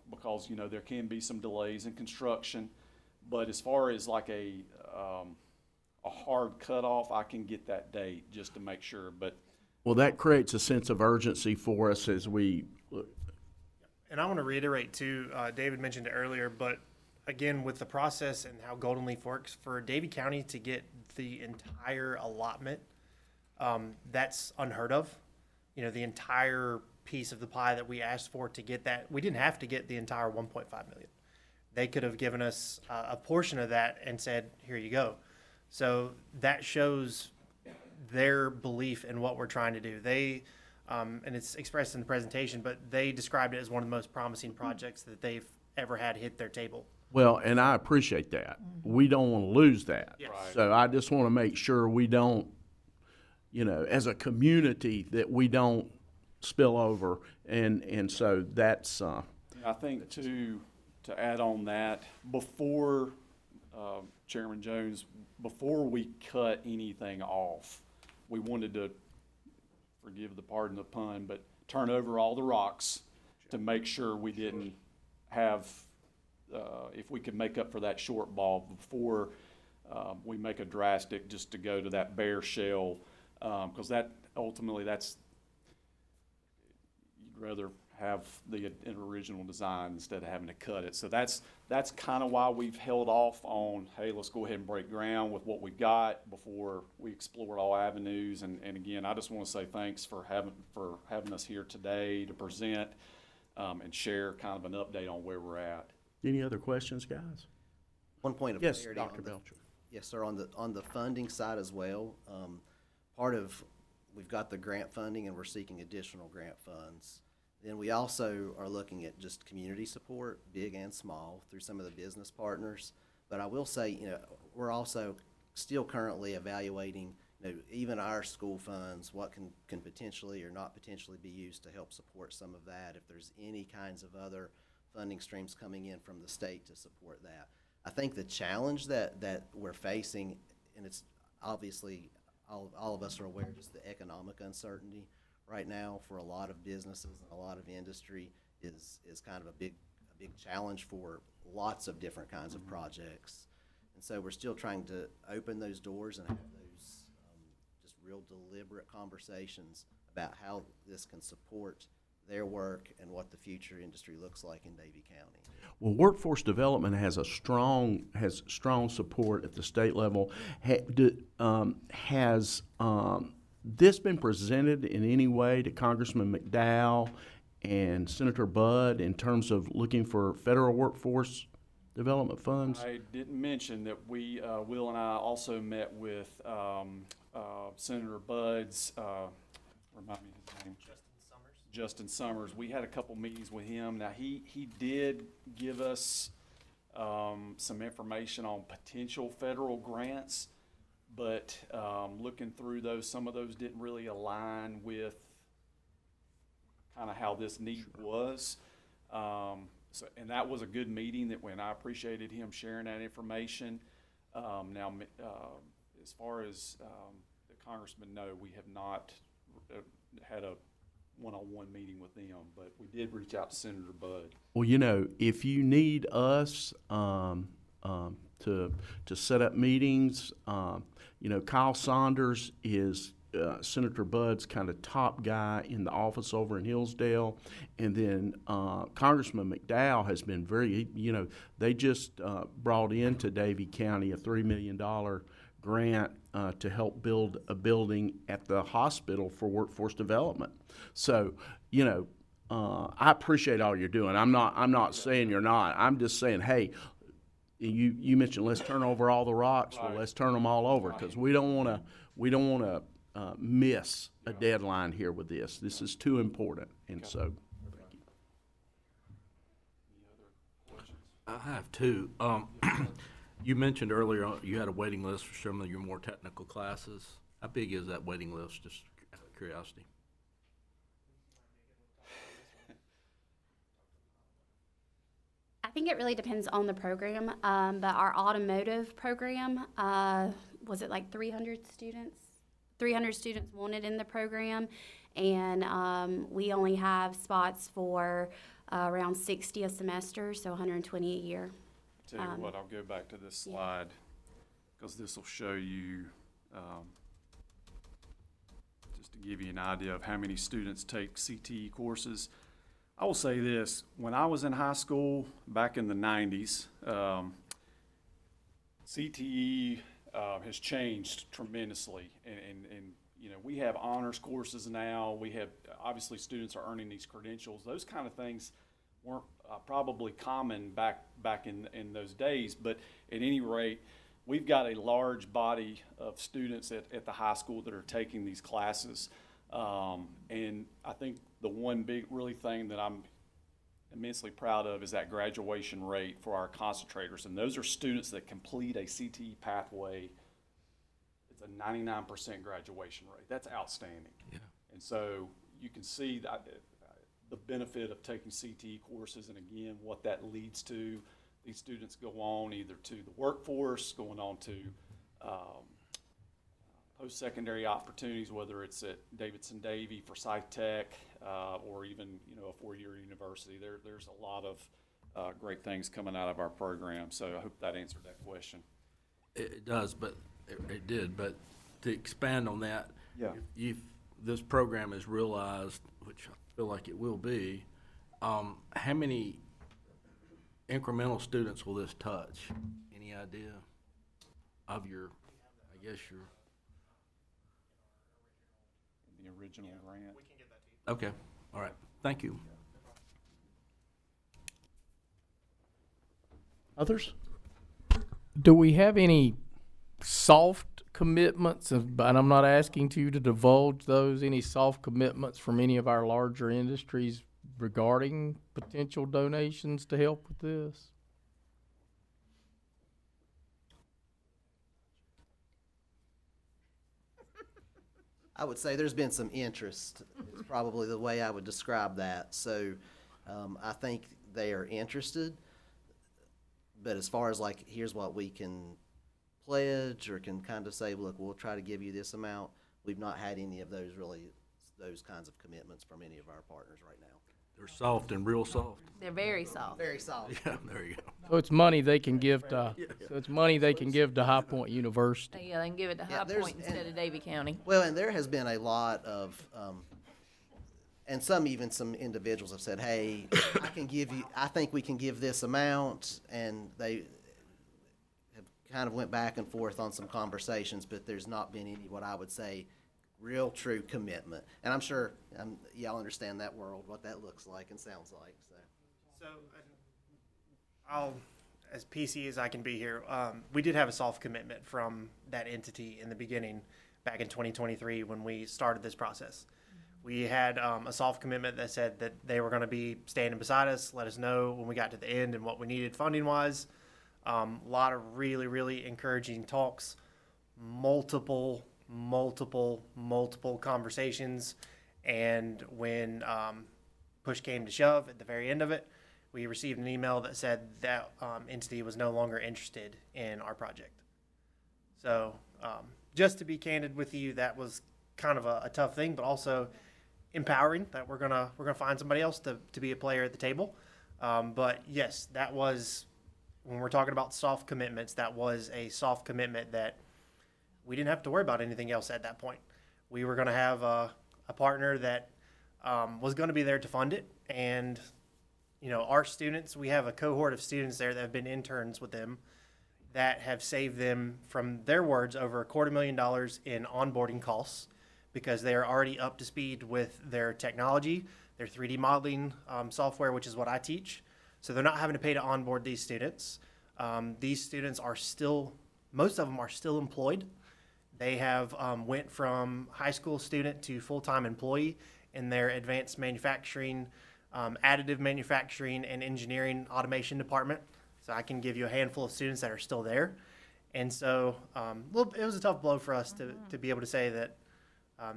because, you know, there can be some delays in construction. But as far as like a hard cutoff, I can get that date just to make sure. But Well, that creates a sense of urgency for us as we look. And I want to reiterate too, David mentioned it earlier, but again, with the process and how Golden Leaf works, for Davie County to get the entire allotment, that's unheard of. You know, the entire piece of the pie that we asked for to get that, we didn't have to get the entire 1.5 million. They could have given us a portion of that and said, here you go. So that shows their belief in what we're trying to do. They, and it's expressed in the presentation, but they described it as one of the most promising projects that they've ever had hit their table. Well, and I appreciate that. We don't want to lose that. Yes. Right. So I just want to make sure we don't, you know, as a community, that we don't spill over. And so that's, I think to add on that, before, Chairman Jones, before we cut anything off, we wanted to, forgive the pardon of the pun, but turn over all the rocks to make sure we didn't have, if we could make up for that shortfall before we make a drastic just to go to that bare shell, because that ultimately you'd rather have an original design instead of having to cut it. So that's kind of why we've held off on, hey, let's go ahead and break ground with what we've got before we explore all avenues. And again, I just want to say thanks for having us here today to present and share kind of an update on where we're at. any other questions, guys? One point of Yes, clarity. Dr. Belcher. Yes, sir, on the funding side as well. We've got the grant funding and we're seeking additional grant funds. Then we also are looking at just community support, big and small, through some of the business partners. But I will say, you know, we're also still currently evaluating, you know, even our school funds, what can potentially or not potentially be used to help support some of that, if there's any kinds of other funding streams coming in from the state to support that. I think the challenge that we're facing, and it's obviously all of us are aware, just the economic uncertainty right now for a lot of businesses and a lot of industry is kind of a big challenge for lots of different kinds of projects. And so we're still trying to open those doors and have those just real deliberate conversations about how this can support their work and what the future industry looks like in Davie County. Well, workforce development has strong support at the state level. Has this been presented in any way to Congressman McDowell and Senator Budd in terms of looking for federal workforce development funds? I didn't mention that Will and I also met with Senator Budd's, remind me his name. Justin Summers. We had a couple meetings with him. Now, he did give us some information on potential federal grants, but looking through those, some of those didn't really align with kind of how this need was. And that was a good meeting and I appreciated him sharing that information. Now, as far as the congressman, no, we have not had a one-on-one meeting with them, but we did reach out to Senator Budd. Well, you know, if you need us to set up meetings, you know, Kyle Saunders is Senator Budd's kind of top guy in the office over in Hillsdale, and then Congressman McDowell has been very, you know, they just brought into Davie County a $3 million grant to help build a building at the hospital for workforce development. So, you know, I appreciate all you're doing. I'm not saying you're not. I'm just saying, hey, you mentioned let's turn over all the rocks. Well, let's turn them all over, because we don't want to miss a deadline here with this. This is too important, and so, thank you. I have two. You mentioned earlier you had a waiting list for some of your more technical classes. How big is that waiting list, just out of curiosity? I think it really depends on the program, but our automotive program, was it like 300 students? 300 students wanted in the program, and we only have spots for around 60 a semester, so 120 a year. Tell you what, I'll go back to this slide, because this will show you, just to give you an idea of how many students take CTE courses. I will say this, when I was in high school back in the 90s, CTE has changed tremendously, and you know, we have honors courses now. We have, obviously, students are earning these credentials. Those kind of things weren't probably common back in those days, but at any rate, we've got a large body of students at the high school that are taking these classes, and I think the one big really thing that I'm immensely proud of is that graduation rate for our concentrators, and those are students that complete a CTE pathway. It's a 99% graduation rate. That's outstanding. Yeah. And so you can see that the benefit of taking CTE courses, and again, what that leads to. These students go on either to the workforce, going on to post-secondary opportunities, whether it's at Davie for Psych Tech, or even, you know, a four-year university. There's a lot of great things coming out of our program. So I hope that answered that question. It does, but it did. But to expand on that, Yeah. if this program is realized, which I feel like it will be, how many incremental students will this touch? Any idea of your, I guess your? The original grant. We can get that to you. Okay, all right, thank you. Others? Do we have any soft commitments, and I'm not asking you to divulge those, any soft commitments from any of our larger industries regarding potential donations to help with this? I would say there's been some interest, is probably the way I would describe that. So I think they are interested, but as far as like, here's what we can pledge or can kind of say, look, we'll try to give you this amount, we've not had any of those those kinds of commitments from any of our partners right now. They're soft and real soft. They're very soft. Very solid. Yeah, there you go. So it's money they can give to, High Point University. Yeah, they can give it to Yeah, High there's- Point instead of Davie County. Well, and there has been a lot of, and some individuals have said, hey, I think we can give this amount, and they have kind of went back and forth on some conversations, but there's not been any, what I would say, real true commitment. And I'm sure y'all understand that world, what that looks like and sounds like, so. So, I'll, as PC as I can be here, we did have a soft commitment from that entity in the beginning, back in 2023 when we started this process. We had a soft commitment that said that they were going to be standing beside us, let us know when we got to the end and what we needed funding-wise. A lot of really, really encouraging talks, multiple conversations, and when push came to shove at the very end of it, we received an email that said that entity was no longer interested in our project. So just to be candid with you, that was kind of a tough thing, but also empowering that we're gonna find somebody else to be a player at the table. But yes, that was, when we're talking about soft commitments, that was a soft commitment that we didn't have to worry about anything else at that point. We were going to have a partner that was going to be there to fund it. And, you know, our students, we have a cohort of students there that have been interns with them that have saved them, from their words, over $250,000 in onboarding costs, because they are already up to speed with their technology, their 3D modeling software, which is what I teach. So they're not having to pay to onboard these students. These students are still, most of them are still employed. They have went from high school student to full-time employee in their advanced manufacturing, additive manufacturing, and engineering automation department. So I can give you a handful of students that are still there. And so it was a tough blow for us to be able to say that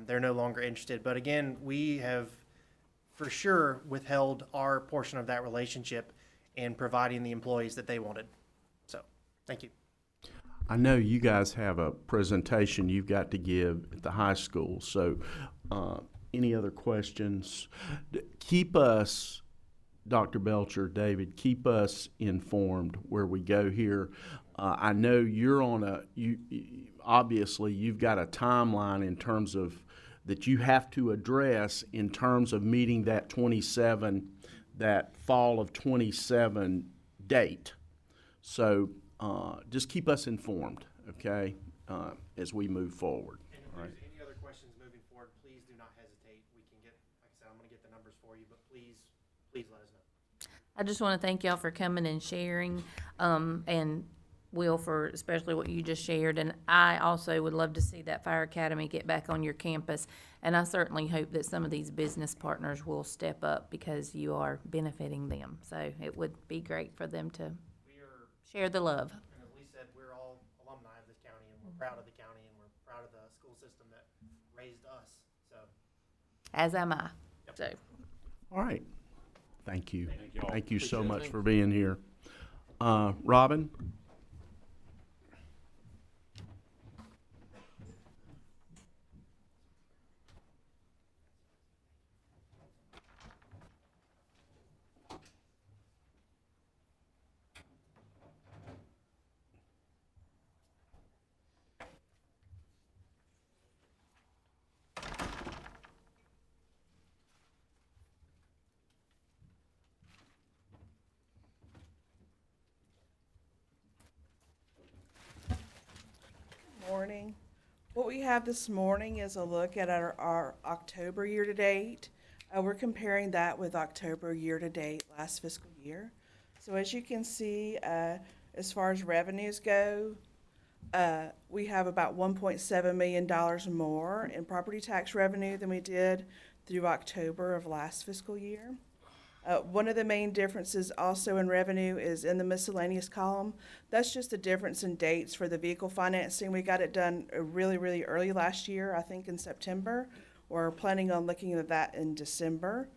they're no longer interested. But again, we have for sure withheld our portion of that relationship in providing the employees that they wanted. So, thank you. I know you guys have a presentation you've got to give at the high school, so any other questions? Keep us, Dr. Belcher, David, keep us informed where we go here. I know you're on obviously you've got a timeline in terms of that you have to address in terms of meeting that that fall of 27 date. So just keep us informed, okay, as we move forward. And if there's any other questions moving forward, please do not hesitate. We can get, like I said, I'm going to get the numbers for you, but please let us know. I just want to thank y'all for coming and sharing, and Will for especially what you just shared. And I also would love to see that Fire Academy get back on your campus. And I certainly hope that some of these business partners will step up because you are benefiting them. So it would be great for them to share the love. And as Lee said, we're all alumni of this county, and we're proud of the county, and we're proud of the school system that raised us. So, As am I. Yep. So. All right. Thank you. you all. Thank you so Appreciate much it. for being here. Robin? Morning. What we have this morning is a look at our October year-to-date. We're comparing that with October year-to-date last fiscal year. So as you can see, as far as revenues go, we have about $1.7 million more in property tax revenue than we did through October of last fiscal year. One of the main differences also in revenue is in the miscellaneous column. That's just a difference in dates for the vehicle financing. We got it done really, really early last year, I think in September. We're planning on looking at that in December.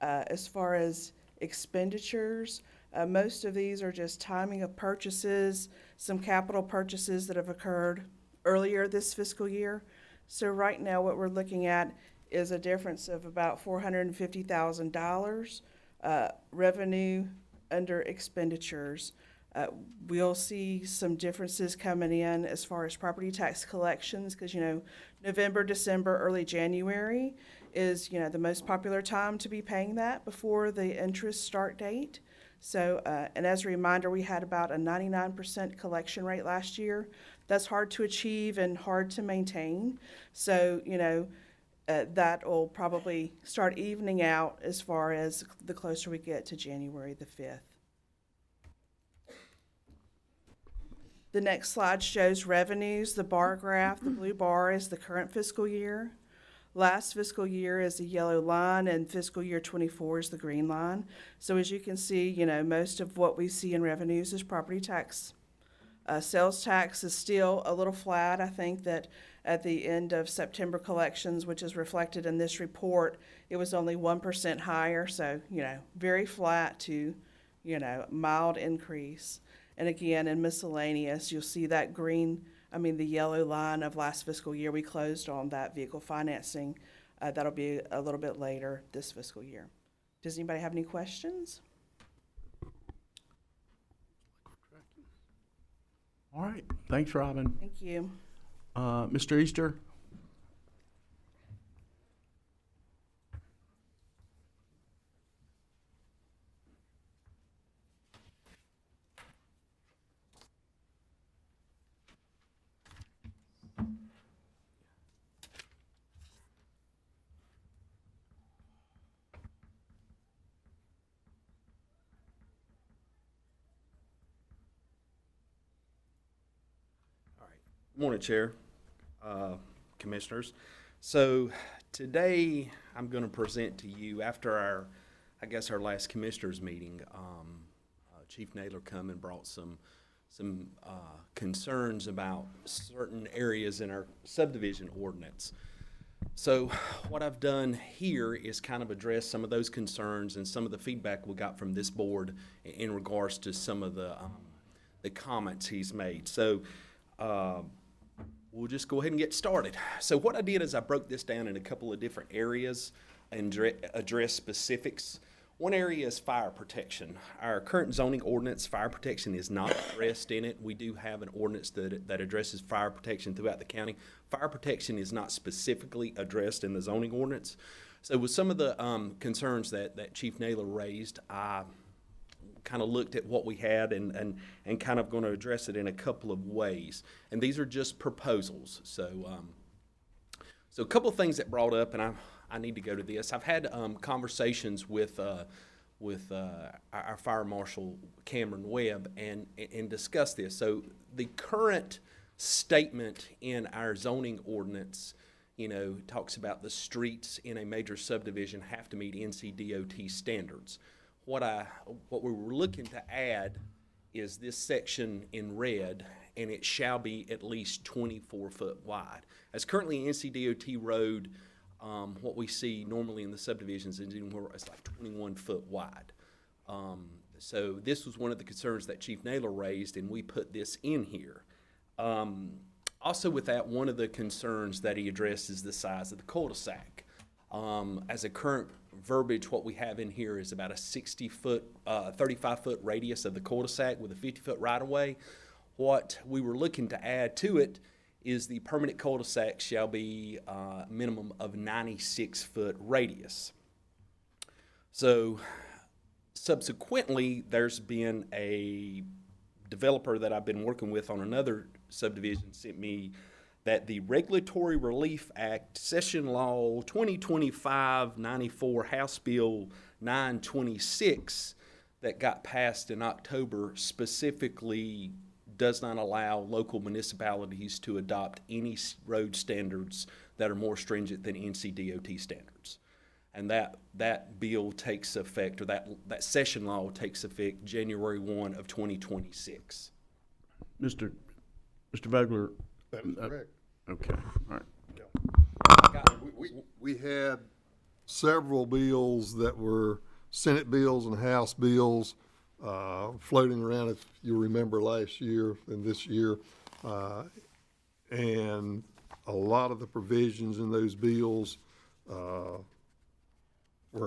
As far as expenditures, most of these are just timing of purchases, some capital purchases that have occurred earlier this fiscal year. So right now what we're looking at is a difference of about $450,000. Revenue under expenditures. We'll see some differences coming in as far as property tax collections because, November, December, early January is, the most popular time to be paying that before the interest start date. So, and as a reminder, we had about a 99% collection rate last year. That's hard to achieve and hard to maintain. So, that will probably start evening out as far as the closer we get to January the 5th. The next slide shows revenues. The bar graph, the blue bar, is the current fiscal year. Last fiscal year is the yellow line, and fiscal year 24 is the green line. So as you can see, most of what we see in revenues is property tax. Sales tax is still a little flat. I think that at the end of September collections, which is reflected in this report, it was only 1% higher. So, very flat to, mild increase. And again, in miscellaneous, you'll see that the yellow line of last fiscal year. We closed on that vehicle financing. That'll be a little bit later this fiscal year. Does anybody have any questions? All right. Thanks, Robin. Thank you. Mr. Easter? Morning, Chair. Commissioners. So today I'm going to present to you after our last Commissioners meeting. Chief Naylor come and brought some concerns about certain areas in our subdivision ordinance. So what I've done here is kind of address some of those concerns and some of the feedback we got from this board in regards to some of the comments he's made. So we'll just go ahead and get started. So what I did is I broke this down in a couple of different areas and addressed specifics. One area is fire protection. Our current zoning ordinance, fire protection is not addressed in it. We do have an ordinance that addresses fire protection throughout the county. Fire protection is not specifically addressed in the zoning ordinance. So with some of the concerns that Chief Naylor raised, I kind of looked at what we had and kind of going to address it in a couple of ways. And these are just proposals. So a couple of things that brought up, and I need to go to this. I've had conversations with our Fire Marshal, Cameron Webb, and discussed this. So the current statement in our zoning ordinance, talks about the streets in a major subdivision have to meet NCDOT standards. What we were looking to add is this section in red, and it shall be at least 24 foot wide. As currently NCDOT road, what we see normally in the subdivisions is it's like 21 foot wide. So this was one of the concerns that Chief Naylor raised, and we put this in here. Also with that, one of the concerns that he addressed is the size of the cul-de-sac. As a current verbiage, what we have in here is about a 35-foot radius of the cul-de-sac with a 50-foot right-of-way. What we were looking to add to it is the permanent cul-de-sac shall be a minimum of 96-foot radius. So subsequently, there's been a developer that I've been working with on another subdivision sent me that the Regulatory Relief Act, Session Law 2025-94, House Bill 926, that got passed in October, specifically does not allow local municipalities to adopt any road standards that are more stringent than NCDOT standards. And that bill takes effect, or that session law takes effect January 1 of 2026. Mr. Vogler. That is correct. Okay, all right. We had several bills that were Senate bills and House bills floating around, if you remember last year and this year. And a lot of the provisions in those bills were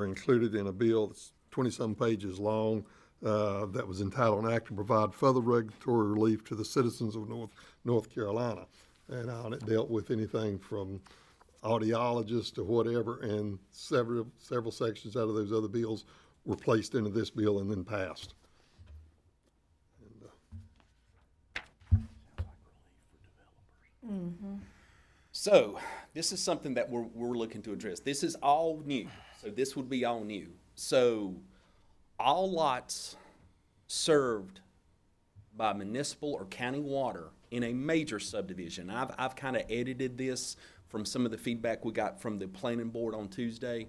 included in a bill that's 20-some pages long that was entitled "An Act to Provide Further Regulatory Relief to the Citizens of North Carolina." And it dealt with anything from audiologists to whatever, and several sections out of those other bills were placed into this bill and then passed. So this is something that we're looking to address. This is all new. So this would be all new. So all lots served by municipal or county water in a major subdivision. I've kind of edited this from some of the feedback we got from the planning board on Tuesday.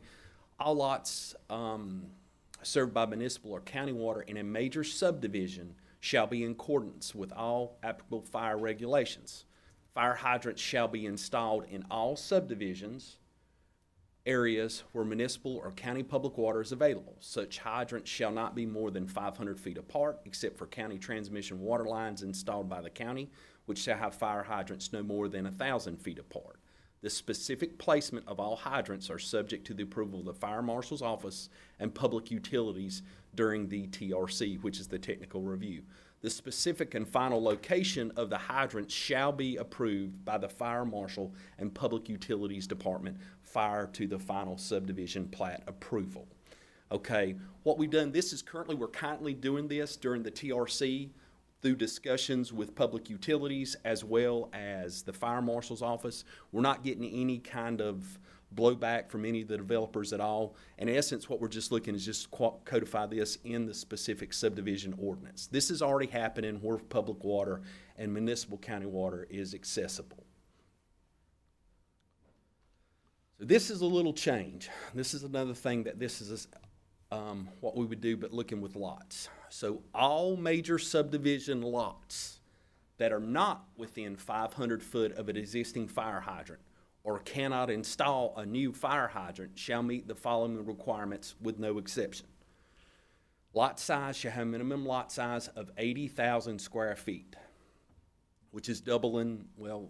All lots served by municipal or county water in a major subdivision shall be in accordance with all applicable fire regulations. Fire hydrants shall be installed in all subdivisions areas where municipal or county public water is available. Such hydrants shall not be more than 500 feet apart, except for county transmission water lines installed by the county, which shall have fire hydrants no more than 1,000 feet apart. The specific placement of all hydrants are subject to the approval of the Fire Marshal's Office and Public Utilities during the TRC, which is the technical review. The specific and final location of the hydrants shall be approved by the Fire Marshal and Public Utilities Department prior to the final subdivision plat approval. Okay, what we've done, we're currently doing this during the TRC through discussions with Public Utilities as well as the Fire Marshal's Office. We're not getting any kind of blowback from any of the developers at all. In essence, what we're just looking is just codify this in the specific subdivision ordinance. This is already happening where public water and municipal county water is accessible. So this is a little change. This is another thing that this is what we would do, but looking with lots. So all major subdivision lots that are not within 500 foot of an existing fire hydrant or cannot install a new fire hydrant shall meet the following requirements with no exception. Lot size shall have a minimum lot size of 80,000 square feet, which is doubling, well,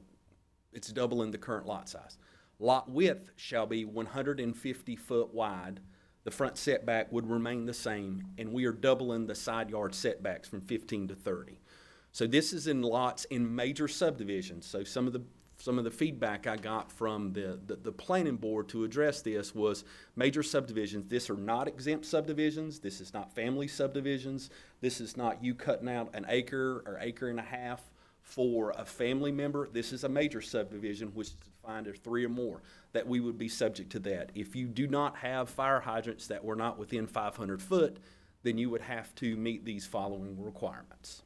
it's doubling the current lot size. Lot width shall be 150 foot wide. The front setback would remain the same, and we are doubling the side yard setbacks from 15 to 30. So this is in lots in major subdivisions. So some of the feedback I got from the planning board to address this was major subdivisions. These are not exempt subdivisions. This is not family subdivisions. This is not you cutting out an acre or acre and a half for a family member. This is a major subdivision, which is defined as 3 or more, that we would be subject to that. If you do not have fire hydrants that were not within 500 foot, then you would have to meet these following requirements.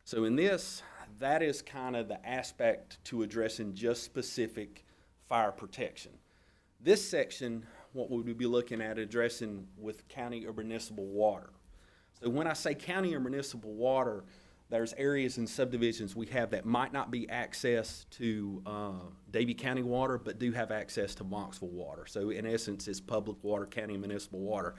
So in this, that is kind of the aspect to addressing just specific fire protection. This section, what we would be looking at addressing with county or municipal water. So when I say county or municipal water, there's areas and subdivisions we have that might not be access to Davie County water, but do have access to Moxville water. So in essence, it's public water, county and municipal water.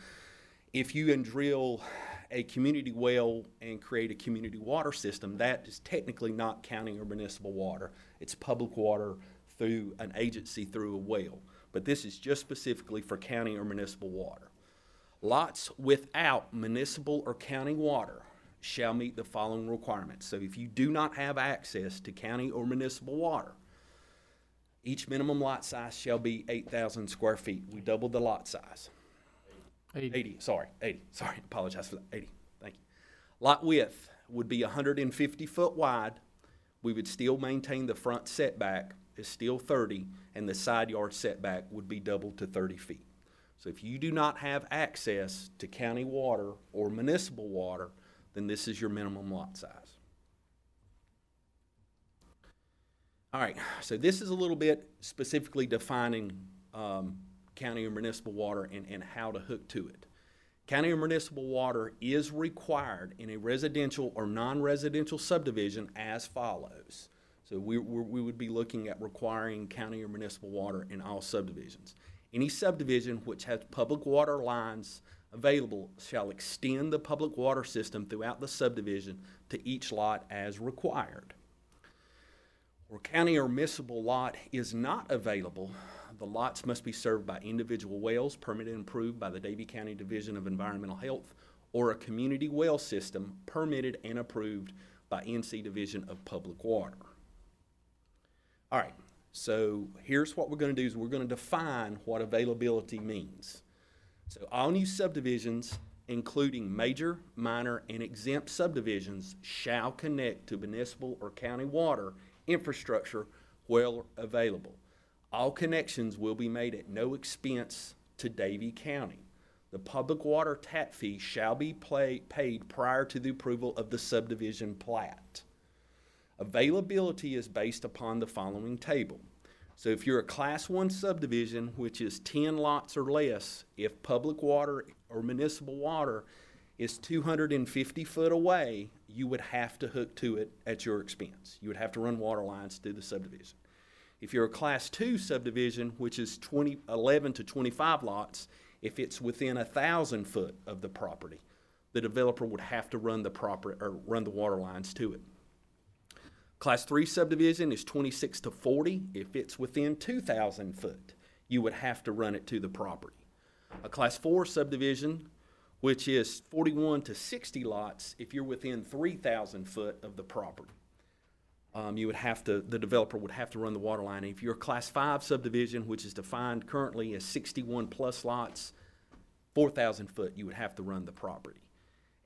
If you drill a community well and create a community water system, that is technically not county or municipal water. It's public water through an agency through a well. But this is just specifically for county or municipal water. Lots without municipal or county water shall meet the following requirements. So if you do not have access to county or municipal water, each minimum lot size shall be 8,000 square feet. We doubled the lot size. 80, sorry, apologize for that, 80, thank you. Lot width would be 150 foot wide. We would still maintain the front setback is still 30, and the side yard setback would be doubled to 30 feet. So if you do not have access to county water or municipal water, then this is your minimum lot size. All right, so this is a little bit specifically defining county or municipal water and how to hook to it. County or municipal water is required in a residential or non-residential subdivision as follows. So we would be looking at requiring county or municipal water in all subdivisions. Any subdivision which has public water lines available shall extend the public water system throughout the subdivision to each lot as required. Where county or municipal lot is not available, the lots must be served by individual wells permitted and approved by the Davie County Division of Environmental Health or a community well system permitted and approved by NC Division of Public Water. All right, so here's what we're going to do is we're going to define what availability means. So all new subdivisions, including major, minor, and exempt subdivisions, shall connect to municipal or county water infrastructure where available. All connections will be made at no expense to Davie County. The public water tap fee shall be paid prior to the approval of the subdivision plat. Availability is based upon the following table. So if you're a Class 1 subdivision, which is 10 lots or less, if public water or municipal water is 250 foot away, you would have to hook to it at your expense. You would have to run water lines through the subdivision. If you're a Class 2 subdivision, which is 11 to 25 lots, if it's within 1,000 foot of the property, the developer would have to run the water lines to it. Class 3 subdivision is 26 to 40. If it's within 2,000 foot, you would have to run it to the property. A Class 4 subdivision, which is 41 to 60 lots, if you're within 3,000 foot of the property, the developer would have to run the water line. If you're a Class 5 subdivision, which is defined currently as 61 plus lots, 4,000 foot, you would have to run the property.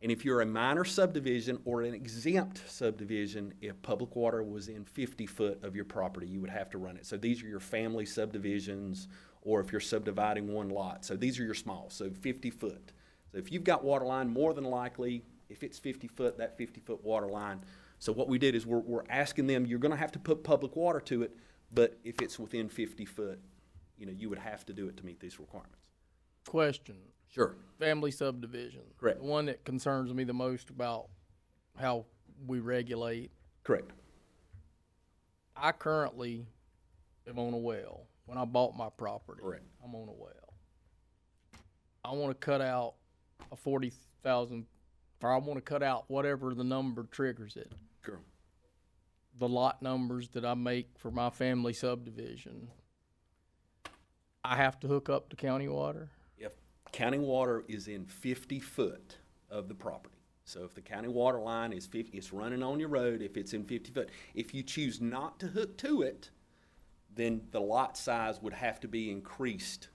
And if you're a minor subdivision or an exempt subdivision, if public water was in 50 foot of your property, you would have to run it. So these are your family subdivisions, or if you're subdividing one lot. So these are your small, so 50 foot. So if you've got water line, more than likely, if it's 50 foot, that 50 foot water line. So what we did is we're asking them, you're gonna have to put public water to it, But if it's within 50 foot, you know, you would have to do it to meet these requirements. Question. Sure. Family subdivision. Correct. The one that concerns me the most about how we regulate. Correct. I currently am on a well. When I bought my property, Correct. I'm on a well. I want to cut out a 40,000, or I want to cut out whatever the number triggers it. Sure. The lot numbers that I make for my family subdivision. I have to hook up to county water? If county water is in 50 foot of the property. So if the county water line is 50, it's running on your road if it's in 50 foot. If you choose not to hook to it, then the lot size would have to be increased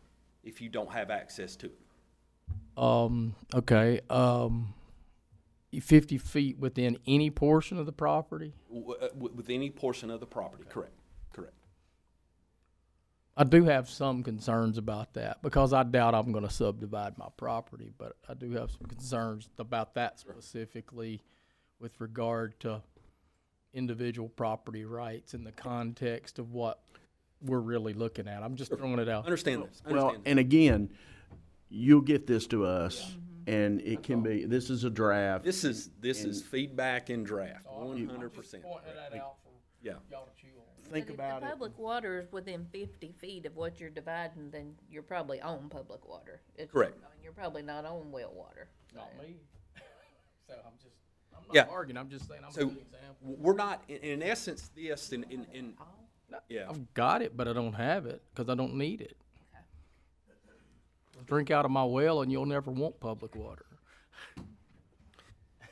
if you don't have access to it. Okay. 50 feet within any portion of the property? With any portion of the property, correct, correct. I do have some concerns about that because I doubt I'm going to subdivide my property, but I do have some concerns about that specifically with regard to individual property rights in the context of what we're really looking at. I'm just throwing it out. Understand this. Well, and again, you'll get this to us, and it can be, this is a draft. This is feedback and draft, 100%. Pointing that out for Yeah. y'all to chew on. Think But about if the it. public water is within 50 feet of what you're dividing, then you're probably on public water. Correct. I mean, you're probably not on well water. Not me. So I'm not Yeah. arguing, I'm just saying I'm So a good example. we're not, in essence, this, yeah. I've got it, but I don't have it because I don't need it. Drink out of my well and you'll never want public water.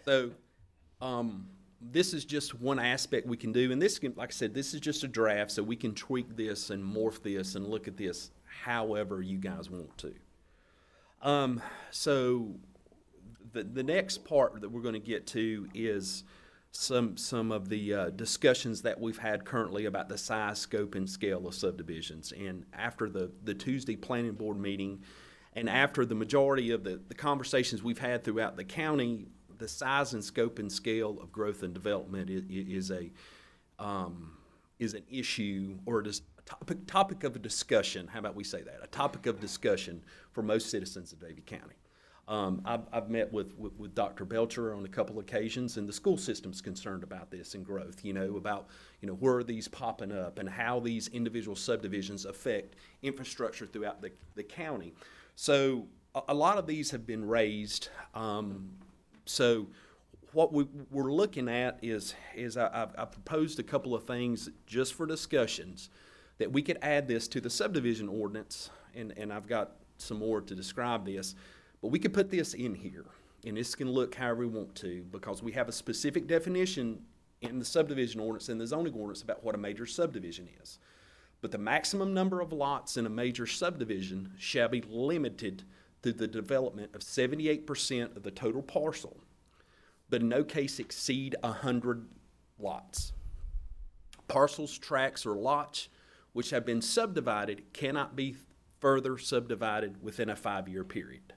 So, this is just one aspect we can do, and this can, like I said, this is just a draft, so we can tweak this and morph this and look at this however you guys want to. So, the next part that we're going to get to is some of the discussions that we've had currently about the size, scope, and scale of subdivisions. And after the Tuesday planning board meeting, and after the majority of the conversations we've had throughout the county, the size and scope and scale of growth and development is an issue, or a topic of a discussion. How about we say that? A topic of discussion for most citizens of Davie County. I've met with Dr. Belcher on a couple occasions, and the school system's concerned about this and growth, about, where are these popping up and how these individual subdivisions affect infrastructure throughout the county. So a lot of these have been raised. So what we're looking at is I proposed a couple of things just for discussions that we could add this to the subdivision ordinance, and I've got some more to describe this, but we could put this in here, and this can look however we want to, because we have a specific definition in the subdivision ordinance and the zoning ordinance about what a major subdivision is. But the maximum number of lots in a major subdivision shall be limited to the development of 78% of the total parcel, but in no case exceed 100 lots. Parcels, tracts, or lots which have been subdivided cannot be further subdivided within a 5-year period.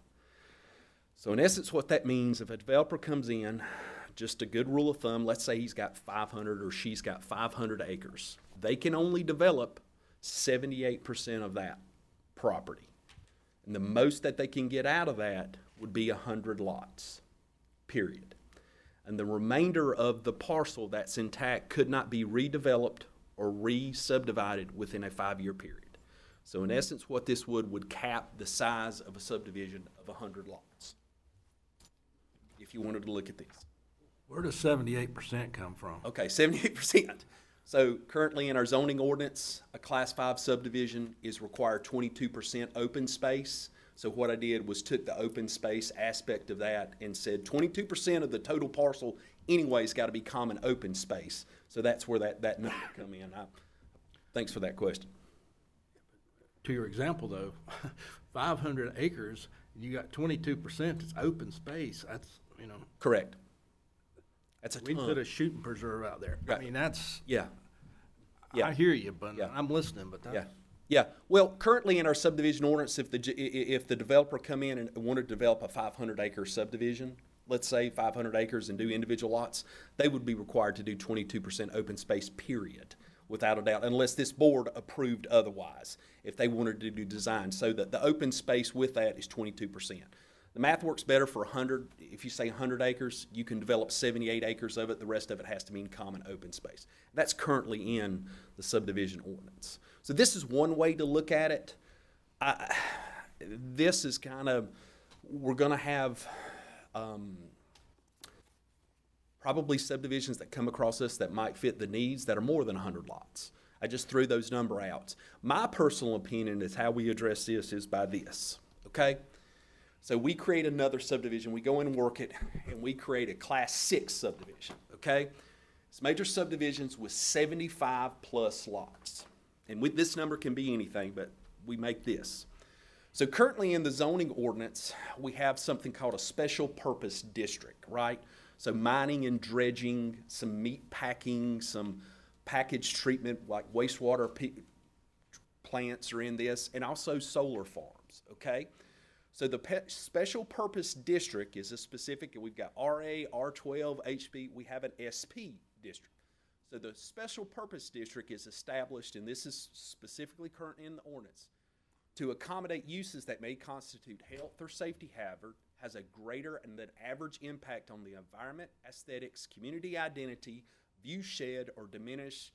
So in essence, what that means, if a developer comes in, just a good rule of thumb, let's say he's got 500 or she's got 500 acres. They can only develop 78% of that property. And the most that they can get out of that would be 100 lots, period. And the remainder of the parcel that's intact could not be redeveloped or re-subdivided within a 5-year period. So in essence, what this would cap the size of a subdivision of 100 lots, if you wanted to look at this. Where does 78% come from? Okay, 78%. So currently in our zoning ordinance, a Class 5 subdivision is required 22% open space. So what I did was took the open space aspect of that and said 22% of the total parcel anyways got to be common open space. So that's where that number come in. Thanks for that question. To your example, though, 500 acres, you got 22% that's open space. That's, Correct. That's a we ton. put a shooting preserve out there. Right. I mean, that's, Yeah. I hear you, but Yeah. I'm listening, but that's. Yeah. Yeah. Well, currently in our subdivision ordinance, if the developer come in and wanted to develop a 500-acre subdivision, let's say 500 acres and do individual lots, they would be required to do 22% open space, period. without a doubt, unless this board approved otherwise, if they wanted to do design. So that the open space with that is 22%. The math works better for 100. If you say 100 acres, you can develop 78 acres of it. The rest of it has to mean common open space. That's currently in the subdivision ordinance. So this is one way to look at it. This is kind of, we're going to have probably subdivisions that come across us that might fit the needs that are more than 100 lots. I just threw those number out. My personal opinion is how we address this is by this, okay? So we create another subdivision, we go in and work it, and we create a Class 6 subdivision, okay? It's major subdivisions with 75 plus lots. And with this number can be anything, but we make this. So currently in the zoning ordinance, we have something called a special purpose district, right? So mining and dredging, some meat packing, some package treatment like wastewater plants are in this, and also solar farms, okay? So the special purpose district is a specific, we've got RA, R12, HB, we have an SP district. So the special purpose district is established, and this is specifically current in the ordinance, to accommodate uses that may constitute health or safety hazard, has a greater than average impact on the environment, aesthetics, community identity, view shed, or diminish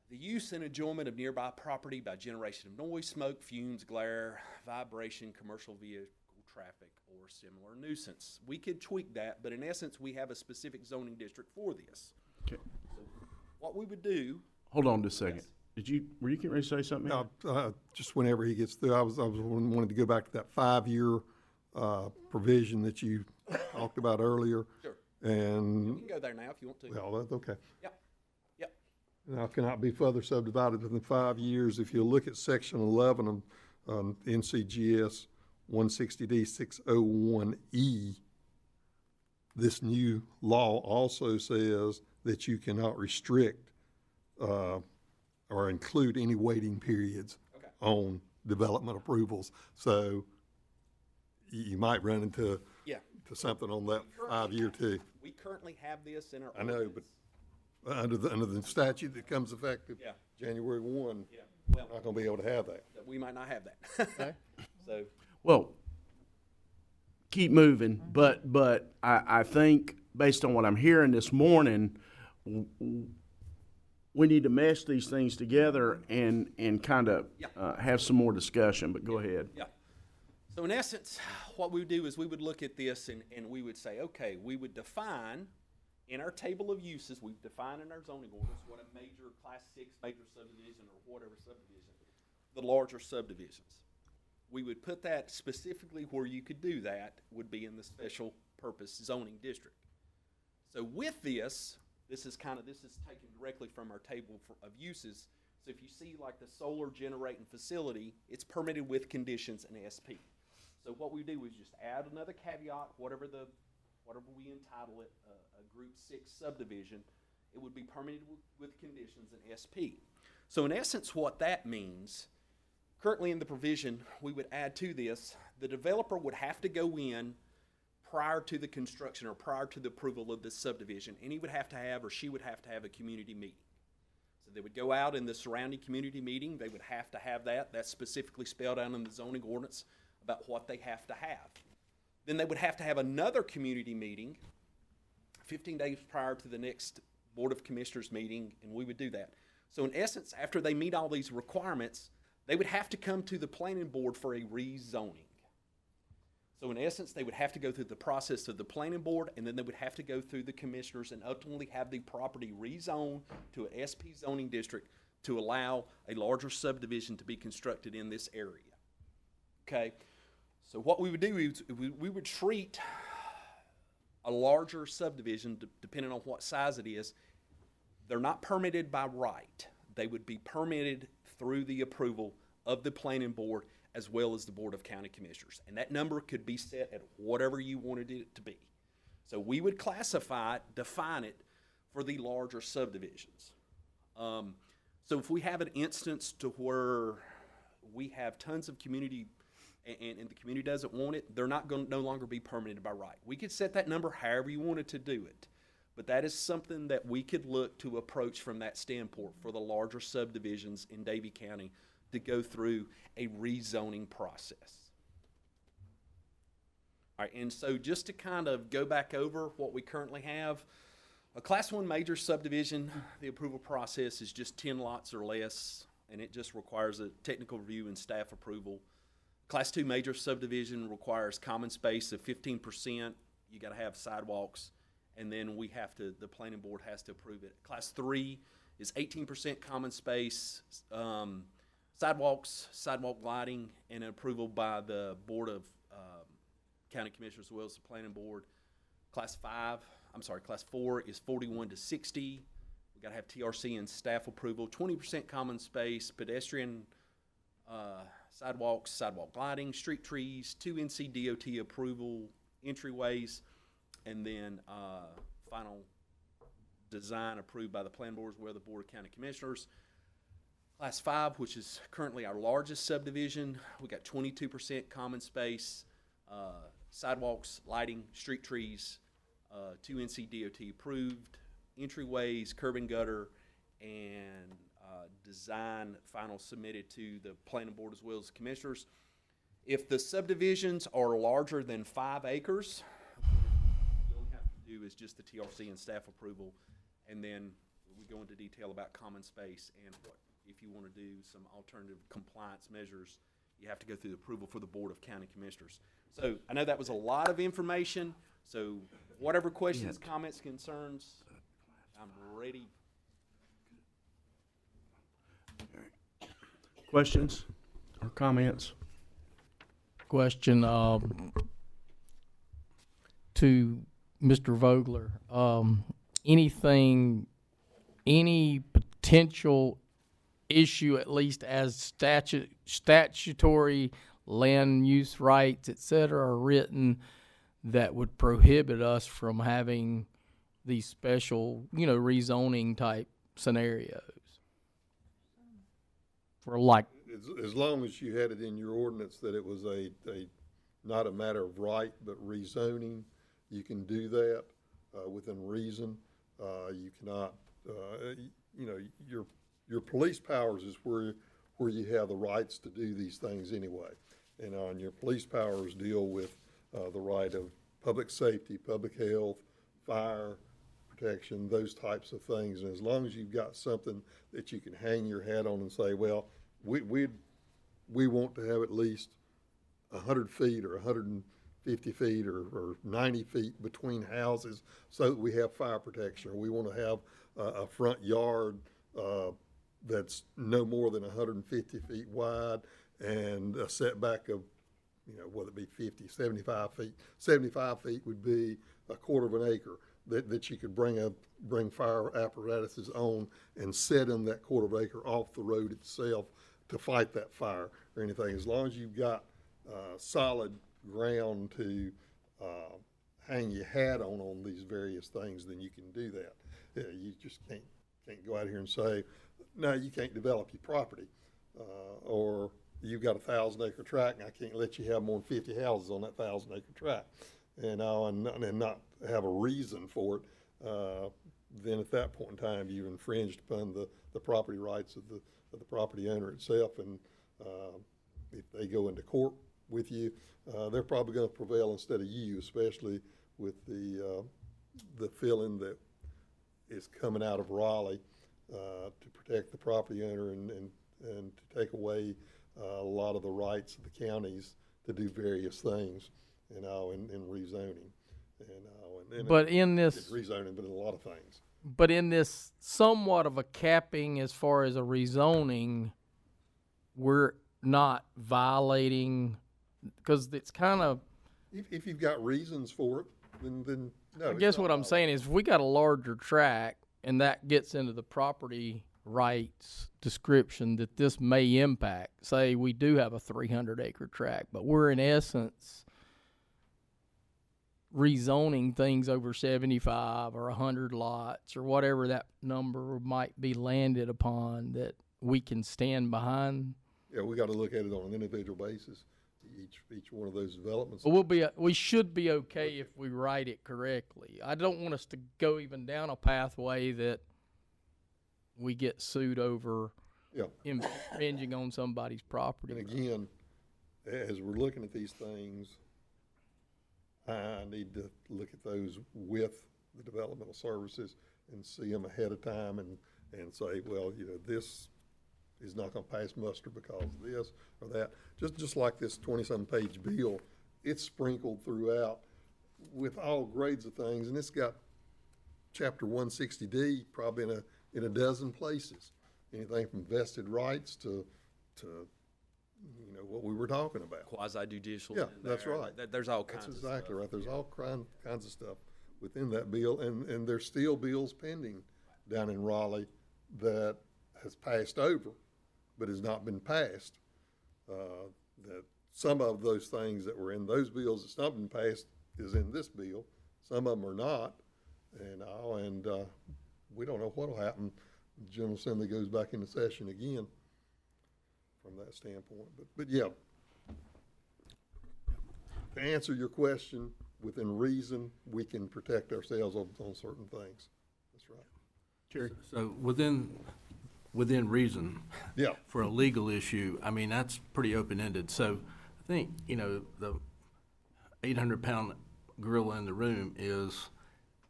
the use and enjoyment of nearby property by generation of noise, smoke, fumes, glare, vibration, commercial vehicle traffic, or similar nuisance. We could tweak that, but in essence, we have a specific zoning district for this. Okay. So what we would do. Hold on just a second. Were you getting ready to say something? No, just whenever he gets through, I wanted to go back to that 5-year provision that you talked about earlier. Sure. And. You can go there now if you want to. Well, that's okay. Yep. Now, cannot be further subdivided within 5 years. If you look at section 11 of NCGS 160D 601E, this new law also says that you cannot restrict or include any waiting periods on development approvals. So you might run into to something on that 5-year too. We currently have this in our I know, ordinance. but under the statute that comes effective January 1, we're not going to be able to have that. We might not have that. Okay. So, Well, keep moving, but I think based on what I'm hearing this morning, we need to mesh these things together and kind of have some more discussion, but go ahead. yeah. So in essence, what we would do is we would look at this and we would say, okay, we would define in our table of uses, we've defined in our zoning ordinance what a major Class 6 major subdivision or whatever subdivision, the larger subdivisions. We would put that specifically where you could do that would be in the special purpose zoning district. So with this is taken directly from our table of uses. So if you see like the solar generating facility, it's permitted with conditions and SP. So what we do is just add another caveat, whatever we entitle it, a Group 6 subdivision, it would be permitted with conditions and SP. So in essence, what that means, currently in the provision, we would add to this, the developer would have to go in prior to the construction or prior to the approval of this subdivision, and he would have to have, or she would have to have a community meeting. So they would go out in the surrounding community meeting, they would have to have that. That's specifically spelled out in the zoning ordinance about what they have to have. Then they would have to have another community meeting 15 days prior to the next Board of Commissioners meeting, and we would do that. So in essence, after they meet all these requirements, they would have to come to the planning board for a rezoning. So in essence, they would have to go through the process of the planning board, and then they would have to go through the commissioners and ultimately have the property rezoned to an SP zoning district to allow a larger subdivision to be constructed in this area. Okay? So what we would do is we would treat a larger subdivision, depending on what size it is, they're not permitted by right. They would be permitted through the approval of the planning board as well as the Board of County Commissioners. And that number could be set at whatever you wanted it to be. So we would classify it, define it for the larger subdivisions. So if we have an instance to where we have tons of community and the community doesn't want it, they're not going to no longer be permitted by right. We could set that number however you wanted to do it. But that is something that we could look to approach from that standpoint for the larger subdivisions in Davie County to go through a rezoning process. All right, and so just to kind of go back over what we currently have, a Class 1 major subdivision, the approval process is just 10 lots or less, and it just requires a technical review and staff approval. Class 2 major subdivision requires common space of 15%. You got to have sidewalks, and then the planning board has to approve it. Class 3 is 18% common space, sidewalks, sidewalk lighting, and an approval by the Board of County Commissioners as well as the planning board. Class 4 is 41 to 60. We got to have TRC and staff approval. 20% common space, pedestrian sidewalks, sidewalk lighting, street trees, 2 NCDOT approval, entryways, and then final design approved by the planning board as well as the Board of County Commissioners. Class 5, which is currently our largest subdivision, we got 22% common space, sidewalks, lighting, street trees, 2 NCDOT approved, entryways, curb and gutter, and design final submitted to the planning board as well as the commissioners. If the subdivisions are larger than 5 acres, all you have to do is just the TRC and staff approval, and then we go into detail about common space and what if you want to do some alternative compliance measures, you have to go through the approval for the Board of County Commissioners. So I know that was a lot of information, so whatever questions, comments, concerns, I'm ready. Questions or comments? Question to Mr. Vogler. Any potential issue, at least as statutory land use rights, et cetera, are written that would prohibit us from having these special, rezoning type scenarios? For like, As long as you had it in your ordinance that it was not a matter of right, but rezoning, you can do that, within reason. You cannot, your police powers is where you have the rights to do these things anyway. And your police powers deal with, the right of public safety, public health, fire protection, those types of things. And as long as you've got something that you can hang your hat on and say, well, we want to have at least 100 feet or 150 feet or 90 feet between houses so that we have fire protection, or we want to have a front yard that's no more than 150 feet wide and a setback of, whether it be 50, 75 feet. 75 feet would be a quarter of an acre that you could bring fire apparatuses on and set in that quarter of an acre off the road itself to fight that fire or anything. As long as you've got solid ground to hang your hat on these various things, then you can do that. You just can't go out here and say, no, you can't develop your property, or you've got a 1,000-acre tract and I can't let you have more than 50 houses on that 1,000-acre tract, and not have a reason for it. Then at that point in time, you've infringed upon the property rights of the property owner itself, and if they go into court with you, they're probably going to prevail instead of you, especially with the feeling that is coming out of Raleigh to protect the property owner and to take away a lot of the rights of the counties to do various things, in rezoning, but in this rezoning, but in a lot of things. But in this somewhat of a capping as far as a rezoning, we're not violating, because it's kind of. If you've got reasons for it, then no. I guess what I'm saying is, if we got a larger tract and that gets into the property rights description that this may impact, say we do have a 300-acre tract, but we're in essence rezoning things over 75 or 100 lots or whatever that number might be landed upon, that we can stand behind. Yeah, we got to look at it on an individual basis. each one of those developments. But we should be okay if we write it correctly. I don't want us to go even down a pathway that we get sued over Yeah. infringing on somebody's property. And again, as we're looking at these things, I need to look at those with the developmental services and see them ahead of time and say, well, this is not gonna pass muster because of this or that. Just like this 20-some page bill, it's sprinkled throughout with all grades of things, and it's got chapter 160D probably in a dozen places. Anything from vested rights to what we were talking about. Quasi-judicial. Yeah, that's right. There's all kinds of That's stuff. exactly right. There's all kinds of stuff within that bill, and there's still bills pending down in Raleigh that has passed over, but has not been passed. That some of those things that were in those bills that's not been passed is in this bill. Some of them are not, and we don't know what'll happen. The General Assembly goes back into session again from that standpoint. But yeah, to answer your question, within reason, we can protect ourselves on certain things. That's right. Jerry? So within reason. Yeah. For a legal issue, I mean, that's pretty open-ended. So I think, the 800-pound gorilla in the room is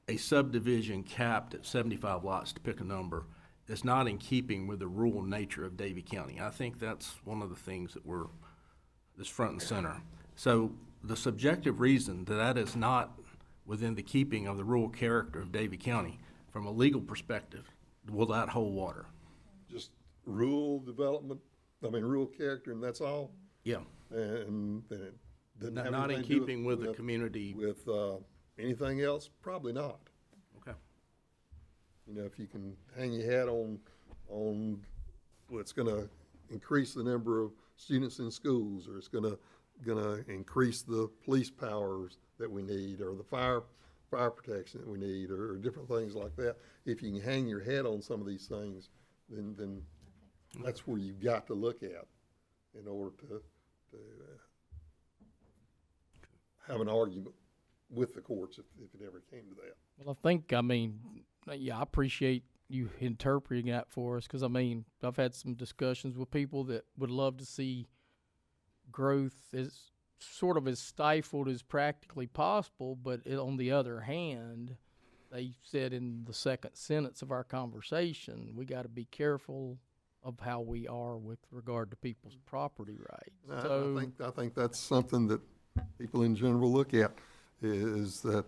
a subdivision capped at 75 lots, to pick a number. It's not in keeping with the rural nature of Davie County. I think that's one of the things that's front and center. So the subjective reason that is not within the keeping of the rural character of Davie County, from a legal perspective, will that hold water? Just rural development, rural character, and that's all? Yeah. And then it doesn't have Not in anything to do keeping with the community. With anything else? Probably not. Okay. If you can hang your hat on what's gonna increase the number of students in schools, or it's gonna increase the police powers that we need, or the fire protection that we need, or different things like that. If you can hang your head on some of these things, then that's where you've got to look at in order to have an argument with the courts if it ever came to that. Well, I appreciate you interpreting that for us, because, I've had some discussions with people that would love to see growth as sort of as stifled as practically possible, but on the other hand, they said in the second sentence of our conversation, we got to be careful of how we are with regard to people's property rights. I think that's something that people in general look at, is that,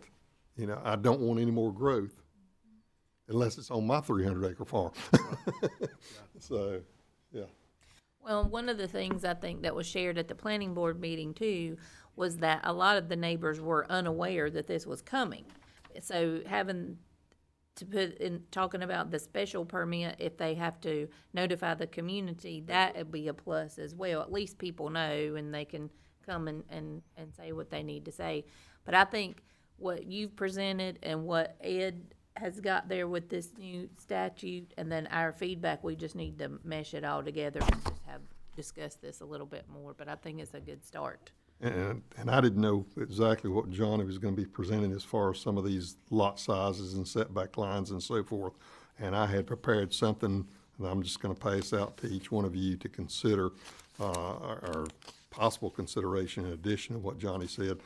I don't want any more growth unless it's on my 300-acre farm. So, yeah. Well, one of the things I think that was shared at the planning board meeting too was that a lot of the neighbors were unaware that this was coming. So having to put in, talking about the special permit, if they have to notify the community, that would be a plus as well. At least people know and they can come and say what they need to say. But I think what you've presented and what Ed has got there with this new statute, and then our feedback, we just need to mesh it all together and just discuss this a little bit more, but I think it's a good start. And I didn't know exactly what Johnny was going to be presenting as far as some of these lot sizes and setback lines and so forth. And I had prepared something that I'm just going to pass out to each one of you to consider, or possible consideration in addition to what Johnny said,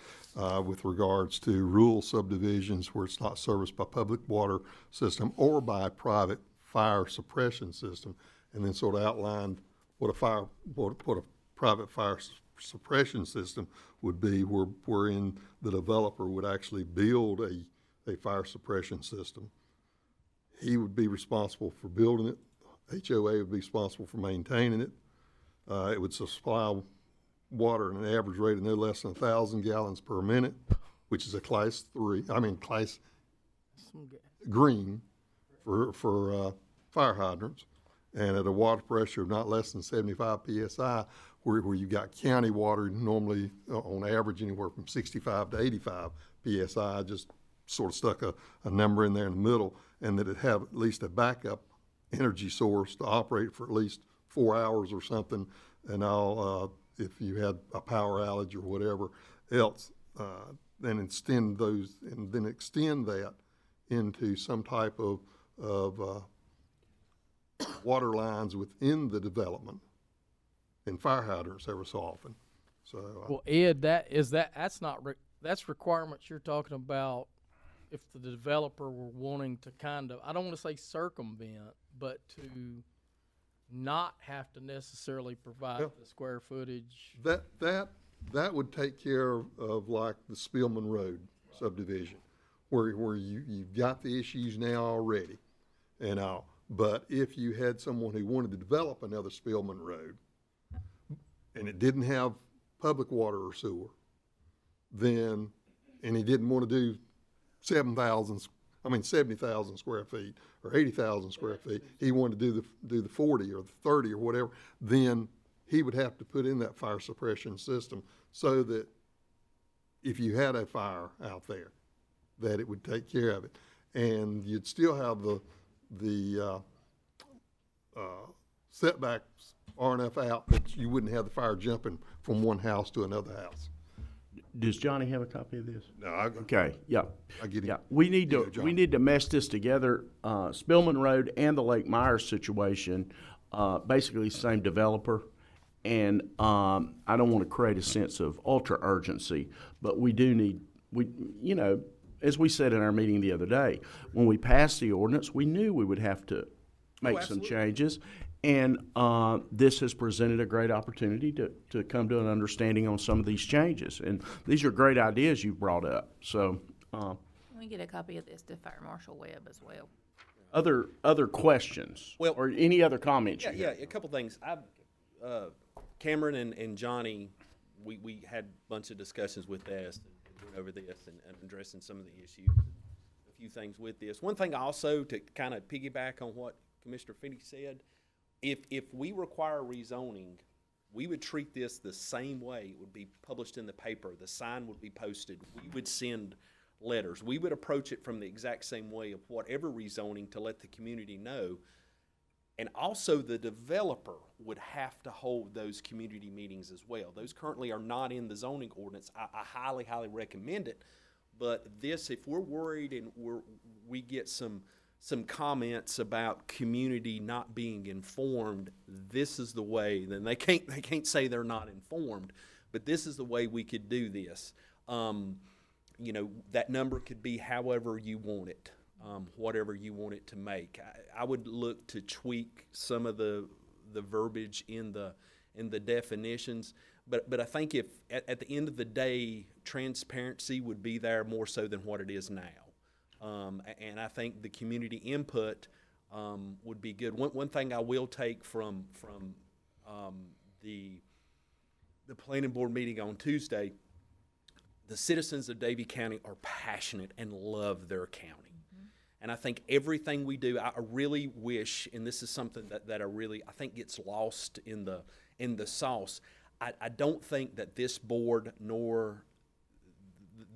with regards to rural subdivisions where it's not serviced by public water system or by a private fire suppression system, and then sort of outlined what a private fire suppression system would be, wherein the developer would actually build a fire suppression system. He would be responsible for building it. HOA would be responsible for maintaining it. It would supply water at an average rate of no less than 1,000 gallons per minute, which is a class green for fire hydrants, and at a water pressure of not less than 75 PSI, where you got county water normally on average anywhere from 65 to 85 PSI. I just sort of stuck a number in there in the middle, and that it have at least a backup energy source to operate for at least 4 hours or something, and all if you had a power outage or whatever else, then extend that into some type of water lines within the development and fire hydrants every so often. So, Well, Ed, that's requirements you're talking about if the developer were wanting to kind of, I don't want to say circumvent, but to not have to necessarily provide Well, the square footage. that would take care of like the Spillman Road subdivision, where you've got the issues now already and all. But if you had someone who wanted to develop another Spillman Road and it didn't have public water or sewer, and he didn't want to do 70,000 square feet or 80,000 square feet, he wanted to do the 40 or the 30 or whatever, then he would have to put in that fire suppression system so that if you had a fire out there, that it would take care of it. And you'd still have the setbacks far enough out that you wouldn't have the fire jumping from one house to another house. Does Johnny have a copy of this? No, Okay, yeah. I get it. Yeah, we need Yeah, to, John. we need to mesh this together. Spillman Road and the Lake Myers situation, basically same developer. And, I don't want to create a sense of ultra urgency, but we do need, as we said in our meeting the other day, when we passed the ordinance, we knew we would have to make some changes. And this has presented a great opportunity to come to an understanding on some of these changes. And these are great ideas you've brought up. So, Can we get a copy of this to Fire Marshal Webb as well? other questions? Well- or any other comments? Yeah, a couple things. Cameron and Johnny, we had a bunch of discussions with this and went over this and addressing some of the issues, a few things with this. One thing also to kind of piggyback on what Commissioner Finney said, if we require rezoning, we would treat this the same way. It would be published in the paper. The sign would be posted. We would send letters. We would approach it from the exact same way of whatever rezoning to let the community know. And also the developer would have to hold those community meetings as well. Those currently are not in the zoning ordinance. I highly, highly recommend it. But this, if we're worried and we get some comments about community not being informed, this is the way. Then they can't say they're not informed, but this is the way we could do this. That number could be however you want it. Whatever you want it to make. I would look to tweak some of the verbiage in the definitions, but I think if at the end of the day, transparency would be there more so than what it is now. And I think the community input would be good. One thing I will take from the planning board meeting on Tuesday, the citizens of Davie County are passionate and love their county. And I think everything we do, I really wish, and this is something that I think gets lost in the sauce. I don't think that this board nor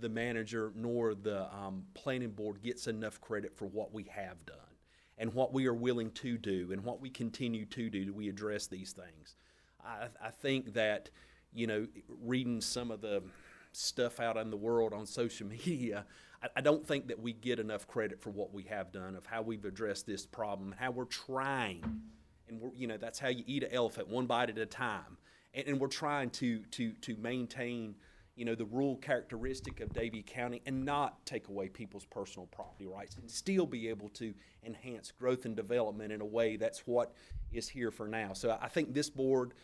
the manager nor the planning board gets enough credit for what we have done and what we are willing to do and what we continue to do. We address these things. I think that, reading some of the stuff out in the world on social media, I don't think that we get enough credit for what we have done, of how we've addressed this problem, how we're trying, and that's how you eat an elephant, one bite at a time, and we're trying to maintain, the rural characteristic of Davie County and not take away people's personal property rights and still be able to enhance growth and development in a way that's what is here for now. So I think this board,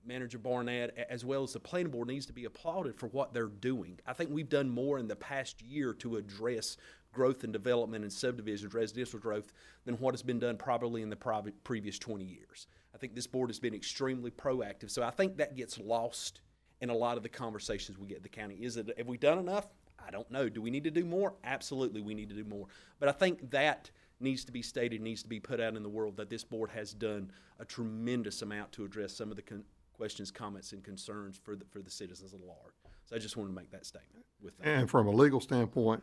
Manager Barnett, as well as the planning board, needs to be applauded for what they're doing. I think we've done more in the past year to address growth and development and subdivisions, residential growth, than what has been done probably in the previous 20 years. I think this board has been extremely proactive. So I think that gets lost in a lot of the conversations we get in the county. Have we done enough? I don't know. Do we need to do more? Absolutely, we need to do more. But I think that needs to be stated, needs to be put out in the world, that this board has done a tremendous amount to address some of the questions, comments, and concerns for the citizens at large. So I just wanted to make that statement with that. And from a legal standpoint,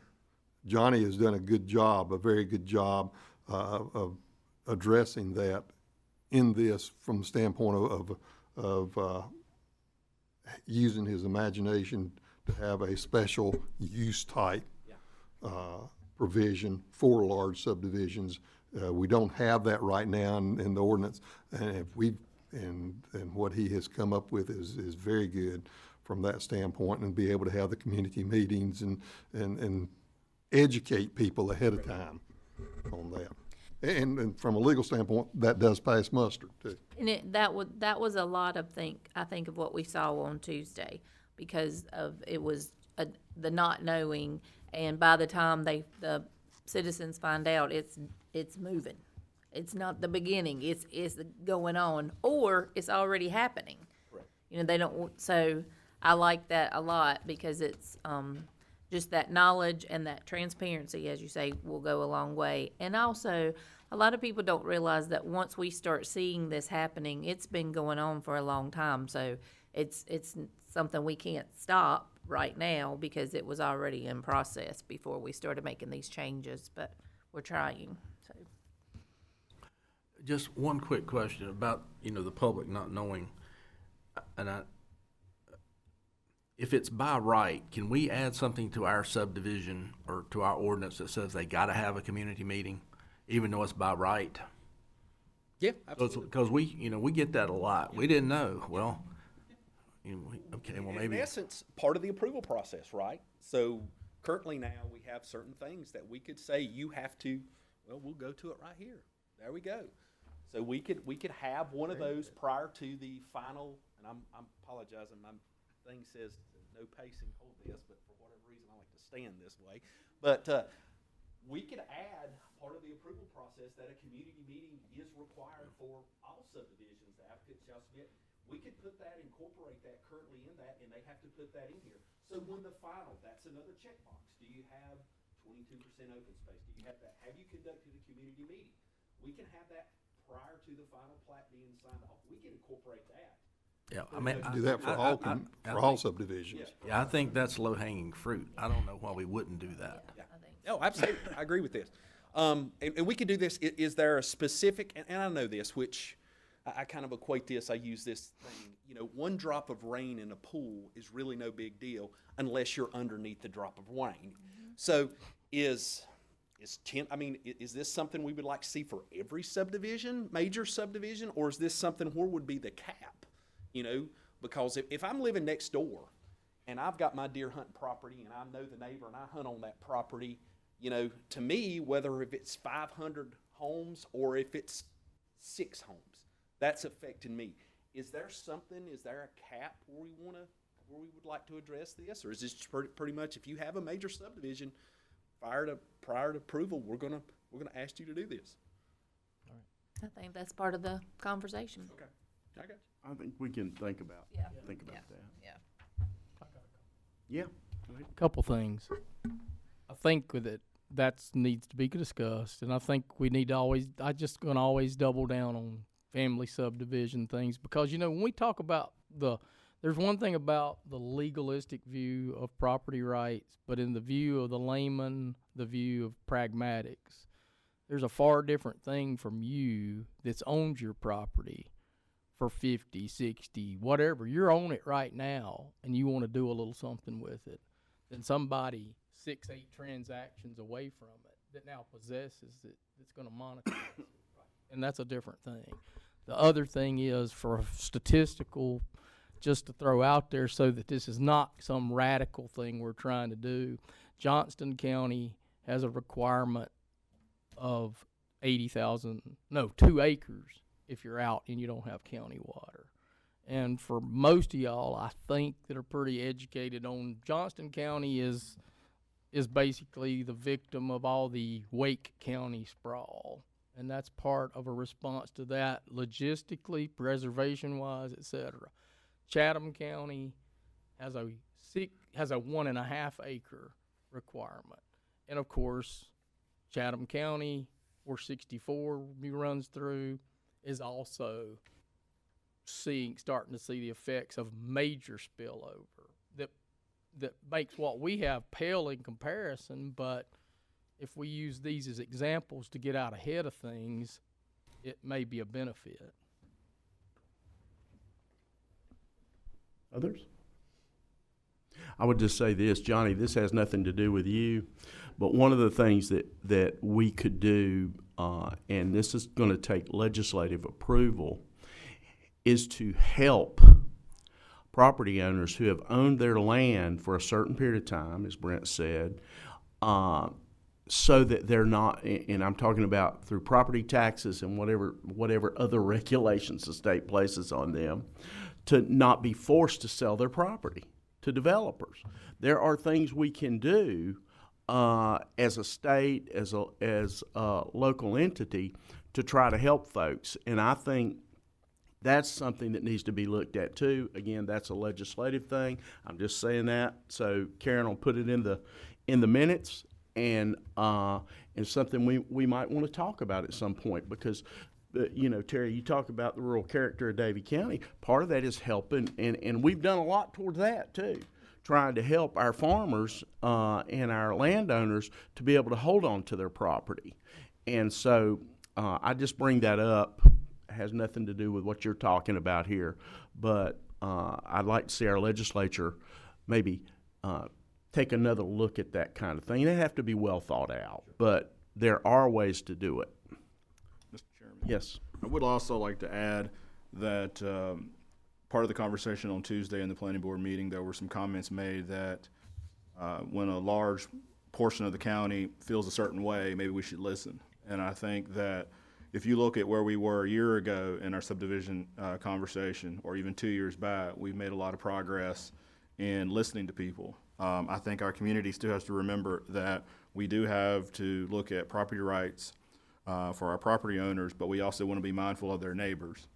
Johnny has done a very good job of addressing that in this from the standpoint using his imagination to have a special use type provision for large subdivisions. We don't have that right now in the ordinance, and if and what he has come up with is very good from that standpoint, and be able to have the community meetings and educate people ahead of time on that. And from a legal standpoint, that does pass muster too. And that was a lot of I think of what we saw on Tuesday, because of it was the not knowing, and by the time the citizens find out, it's moving. It's not the beginning. It's going on, or it's already happening. Right. You know, they don't. So I like that a lot, because it's just that knowledge and that transparency, as you say, will go a long way. And also, a lot of people don't realize that once we start seeing this happening, it's been going on for a long time. So it's something we can't stop right now, because it was already in process before we started making these changes. But we're trying. So Just one quick question about, the public not knowing, and if it's by right, can we add something to our subdivision or to our ordinance that says they gotta have a community meeting, even though it's by right? Yeah, absolutely. Because we get that a lot. We didn't know. Well, maybe. In essence, part of the approval process, right? So currently now we have certain things that we could say you have to, we'll go to it right here. There we go. So we could have one of those prior to the final, and I'm apologizing, my thing says no pacing, hold this, but for whatever reason I like to stand this way. But we could add part of the approval process that a community meeting is required for all subdivisions. The applicant shall submit. We could put that, incorporate that currently in that, and they have to put that in here. So when the final, that's another checkbox. Do you have 22% open space? Do you have that? Have you conducted a community meeting? We can have that prior to the final plat being signed off. We can incorporate that. Yeah, Do that for all subdivisions. Yeah, I think that's low-hanging fruit. I don't know why we wouldn't do that. Yeah. No, absolutely. I agree with this. And we could do this. Is there a specific, and I know this, which I kind of equate this, I use this thing, one drop of rain in a pool is really no big deal unless you're underneath the drop of rain. Mm-hmm. So is this something we would like to see for every subdivision, major subdivision, or is this something where would be the cap? Because if I'm living next door and I've got my deer hunting property and I know the neighbor and I hunt on that property, to me, whether if it's 500 homes or if it's 6 homes, that's affecting me. Is there a cap where we would like to address this? Or is this pretty much, if you have a major subdivision, prior to approval, we're gonna ask you to do this? all right. I think that's part of the conversation. Okay. I got you. I think we can think about that. Yeah. Yeah. Go ahead. Couple things. I think that needs to be discussed, and I think we need to just gonna always double down on family subdivision things, because when we talk about there's one thing about the legalistic view of property rights, but in the view of the layman, the view of pragmatics, there's a far different thing from you that's owned your property for 50, 60, whatever. You're on it right now, and you want to do a little something with it, than somebody 6, 8 transactions away from it that now possesses it, that's going to monetize it. And that's a different thing. The other thing is, for statistical, just to throw out there so that this is not some radical thing we're trying to do, Johnston County has a requirement of 2 acres if you're out and you don't have county water. And for most of y'all, I think, that are pretty educated on, Johnston County is basically the victim of all the Wake County sprawl. And that's part of a response to that, logistically, preservation-wise, et cetera. Chatham County has a 1.5 acre requirement. And of course, Chatham County, where 64 runs through, is also starting to see the effects of major spillover that makes what we have pale in comparison. But if we use these as examples to get out ahead of things, it may be a benefit. Others? I would just say this, Johnny, this has nothing to do with you, but one of the things that we could do, and this is going to take legislative approval, is to help property owners who have owned their land for a certain period of time, as Brent said, so that they're not, and I'm talking about through property taxes and whatever other regulations the state places on them, to not be forced to sell their property to developers. There are things we can do as a state, as a local entity, to try to help folks, and I think that's something that needs to be looked at too. Again, that's a legislative thing. I'm just saying that. So Karen will put it in the minutes, and something we might want to talk about at some point, because Terry, you talk about the rural character of Davie County. Part of that is helping, and we've done a lot toward that too, trying to help our farmers and our landowners to be able to hold on to their property. And so I just bring that up. It has nothing to do with what you're talking about here, but I'd like to see our legislature maybe take another look at that kind of thing. They have to be well thought out, but there are ways to do it. Mr. Chairman. Yes. I would also like to add that part of the conversation on Tuesday in the planning board meeting, there were some comments made that when a large portion of the county feels a certain way, maybe we should listen. And I think that if you look at where we were a year ago in our subdivision conversation, or even 2 years back, we've made a lot of progress in listening to people. I think our community still has to remember that we do have to look at property rights for our property owners, but we also want to be mindful of their neighbors.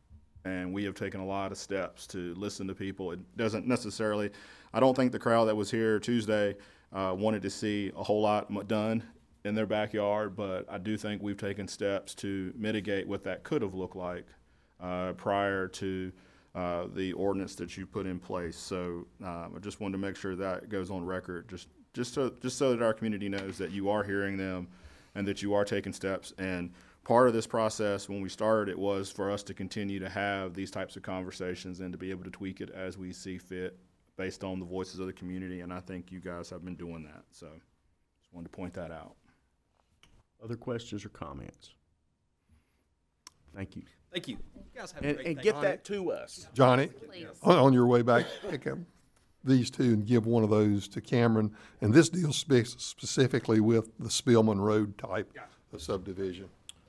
And we have taken a lot of steps to listen to people. It doesn't necessarily, I don't think the crowd that was here Tuesday wanted to see a whole lot done in their backyard, but I do think we've taken steps to mitigate what that could have looked like prior to the ordinance that you put in place. So I just wanted to make sure that goes on record, just so that our community knows that you are hearing them and that you are taking steps. And part of this process, when we started, it was for us to continue to have these types of conversations and to be able to tweak it as we see fit based on the voices of the community. And I think you guys have been doing that. So just wanted to point that out. Other questions or comments? Thank you. Thank you. You guys have a great And day. get that to us. Johnny, Please. on your way back, pick up these two and give one of those to Cameron. And this deals specifically with the Spillman Road type of subdivision.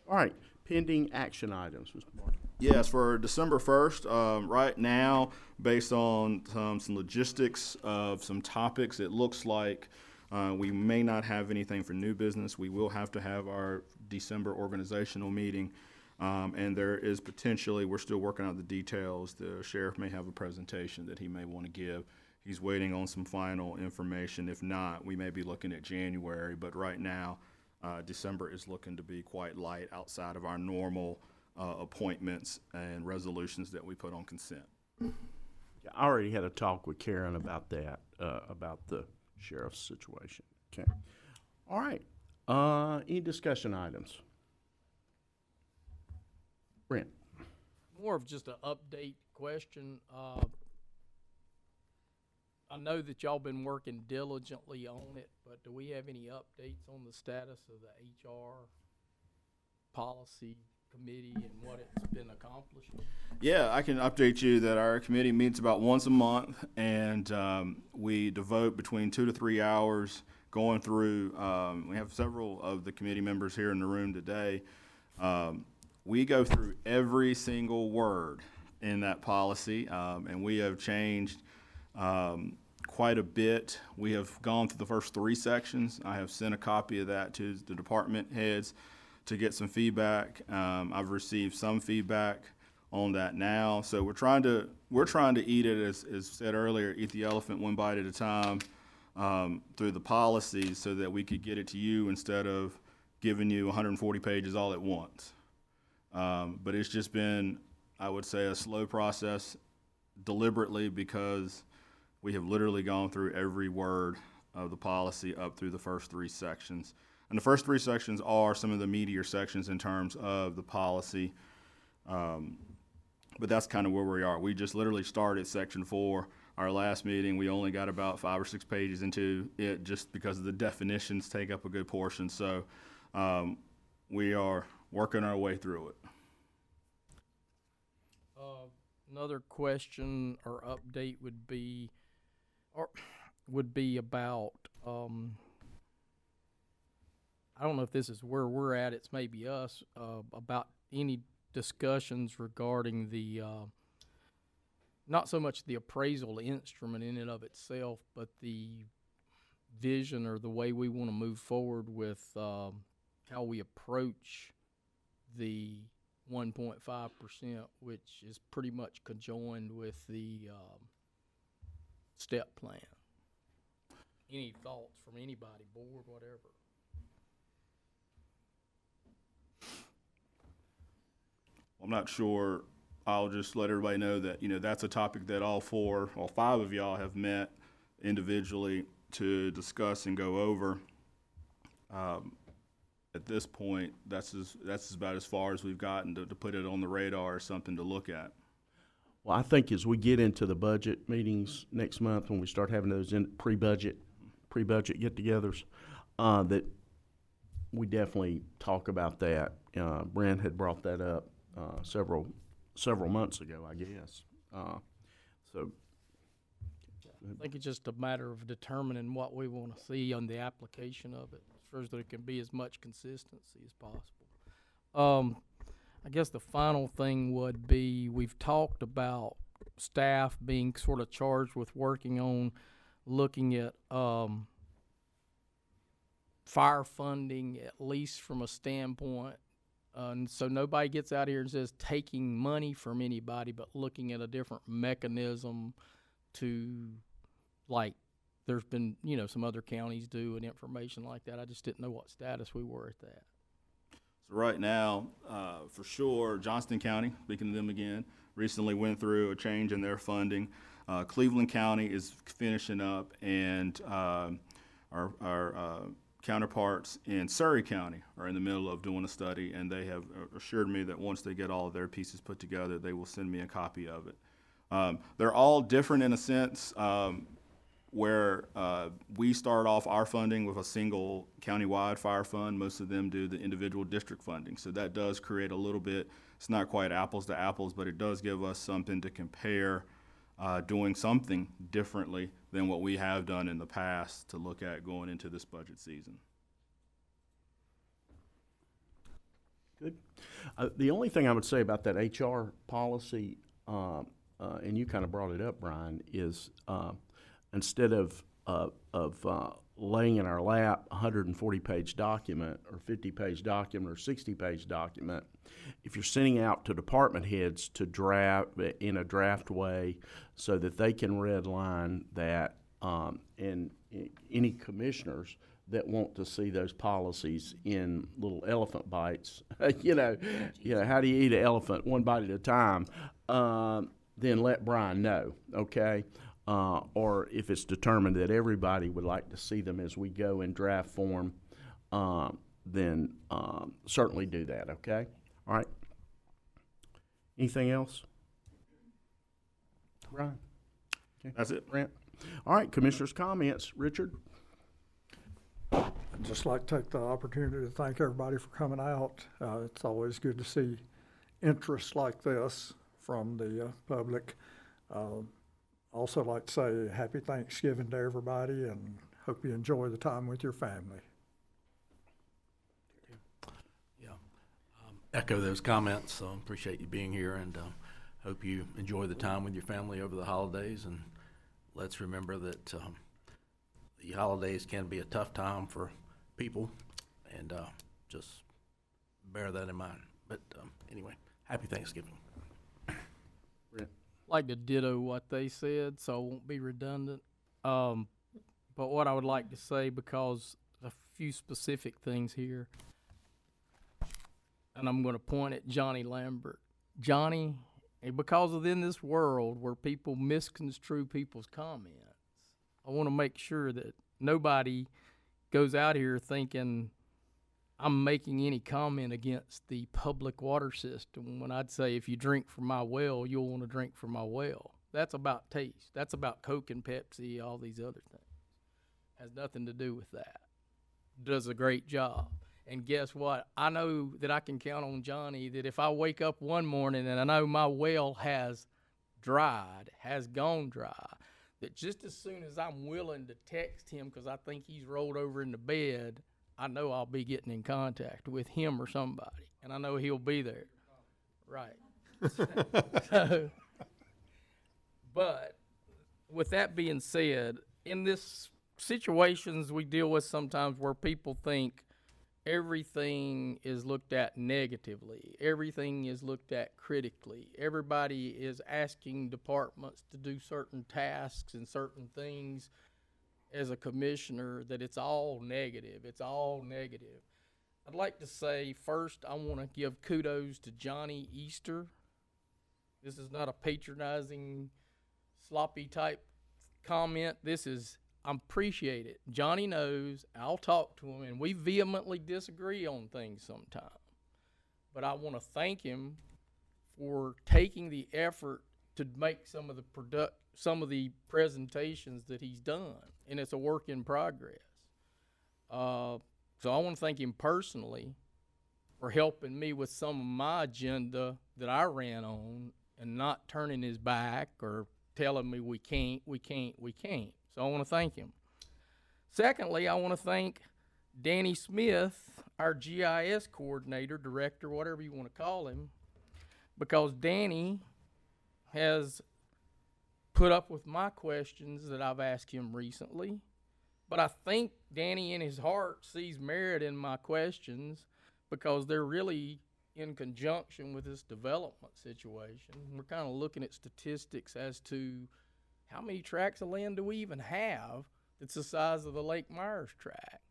All right, pending action items, Mr. Martin. Yes, for December 1st, right now, based on some logistics of some topics, it looks like we may not have anything for new business. We will have to have our December organizational meeting, and there is potentially, we're still working out the details, the sheriff may have a presentation that he may want to give. He's waiting on some final information. If not, we may be looking at January, but right now, December is looking to be quite light outside of our normal appointments and resolutions that we put on consent. Yeah, I already had a talk with Karen about that, about the sheriff's situation. Okay. All right. Any discussion items? Brent. More of just an update question. I know that y'all been working diligently on it, but do we have any updates on the status of the HR policy committee and what it's been accomplished? Yeah, I can update you that our committee meets about once a month, and we devote between 2 to 3 hours going through, we have several of the committee members here in the room today. We go through every single word in that policy, and we have changed quite a bit. We have gone through the first 3 sections. I have sent a copy of that to the department heads to get some feedback. I've received some feedback on that now. So we're trying to eat it, as said earlier, eat the elephant one bite at a time through the policies so that we could get it to you instead of giving you 140 pages all at once. But it's just been, I would say, a slow process deliberately because we have literally gone through every word of the policy up through the first 3 sections. And the first 3 sections are some of the meatier sections in terms of the policy. But that's kind of where we are. We just literally started section 4 our last meeting, we only got about 5 or 6 pages into it just because the definitions take up a good portion. So we are working our way through it. Another question or update would be about, I don't know if this is where we're at, it's maybe us, about any discussions regarding the, not so much the appraisal instrument in and of itself, but the vision or the way we want to move forward with how we approach the 1.5%, which is pretty much conjoined with the step plan. Any thoughts from anybody, board, whatever? I'm not sure. I'll just let everybody know that, that's a topic that all 5 of y'all have met individually to discuss and go over. At this point, that's about as far as we've gotten to put it on the radar or something to look at. Well, I think as we get into the budget meetings next month, when we start having those pre-budget get-togethers, that we definitely talk about that. Brent had brought that up several months ago, I guess. So I think it's just a matter of determining what we want to see on the application of it, so that it can be as much consistency as possible. I guess the final thing would be, we've talked about staff being sort of charged with working on looking at fire funding, at least from a standpoint. And so nobody gets out here and says taking money from anybody, but looking at a different mechanism to, like, there's been, some other counties do and information like that. I just didn't know what status we were at that. So right now, for sure, Johnston County, speaking to them again, recently went through a change in their funding. Cleveland County is finishing up, and our counterparts in Surrey County are in the middle of doing a study, and they have assured me that once they get all of their pieces put together, they will send me a copy of it. They're all different in a sense, where we start off our funding with a single countywide fire fund. Most of them do the individual district funding. So that does create a little bit, it's not quite apples to apples, but it does give us something to compare, doing something differently than what we have done in the past to look at going into this budget season. Good. The only thing I would say about that HR policy, and you kind of brought it up, Brian, is instead of laying in our lap a 140-page document or 50-page document or 60-page document, if you're sending out to department heads to draft in a draft way so that they can redline that, and any commissioners that want to see those policies in little elephant bites, how do you eat an elephant one bite at a time, then let Brian know, okay? Or if it's determined that everybody would like to see them as we go in draft form, then certainly do that, okay? All right. Anything else? Brian? Okay. That's it. Brent? All right, commissioners' comments. Richard? I'd just like to take the opportunity to thank everybody for coming out. It's always good to see interest like this from the public. Also like to say happy Thanksgiving to everybody, and hope you enjoy the time with your family. Yeah, echo those comments. So appreciate you being here, and hope you enjoy the time with your family over the holidays. And let's remember that the holidays can be a tough time for people, and just bear that in mind. But anyway, happy Thanksgiving. Like to ditto what they said, so I won't be redundant. But what I would like to say, because a few specific things here, and I'm going to point at Johnny Lambert. Johnny, because of in this world where people misconstrue people's comments, I want to make sure that nobody goes out here thinking I'm making any comment against the public water system, when I'd say if you drink from my well, you'll want to drink from my well. That's about taste. That's about Coke and Pepsi, all these other things. Has nothing to do with that. Does a great job. And guess what? I know that I can count on Johnny that if I wake up one morning and I know my well has gone dry, that just as soon as I'm willing to text him because I think he's rolled over in the bed, I know I'll be getting in contact with him or somebody. And I know he'll be there. Right. So, but with that being said, in this situations we deal with sometimes where people think everything is looked at negatively, everything is looked at critically, everybody is asking departments to do certain tasks and certain things as a commissioner, that it's all negative. I'd like to say first I want to give kudos to Johnny Easter. This is not a patronizing, sloppy type comment. I appreciate it. Johnny knows, I'll talk to him, and we vehemently disagree on things sometimes. But I want to thank him for taking the effort to make some of the presentations that he's done, and it's a work in progress. So I want to thank him personally for helping me with some of my agenda that I ran on and not turning his back or telling me we can't. So I want to thank him. Secondly, I want to thank Danny Smith, our GIS coordinator, director, whatever you want to call him, because Danny has put up with my questions that I've asked him recently. But I think Danny in his heart sees merit in my questions because they're really in conjunction with this development situation. We're kind of looking at statistics as to how many tracts of land do we even have that's the size of the Lake Myers tract?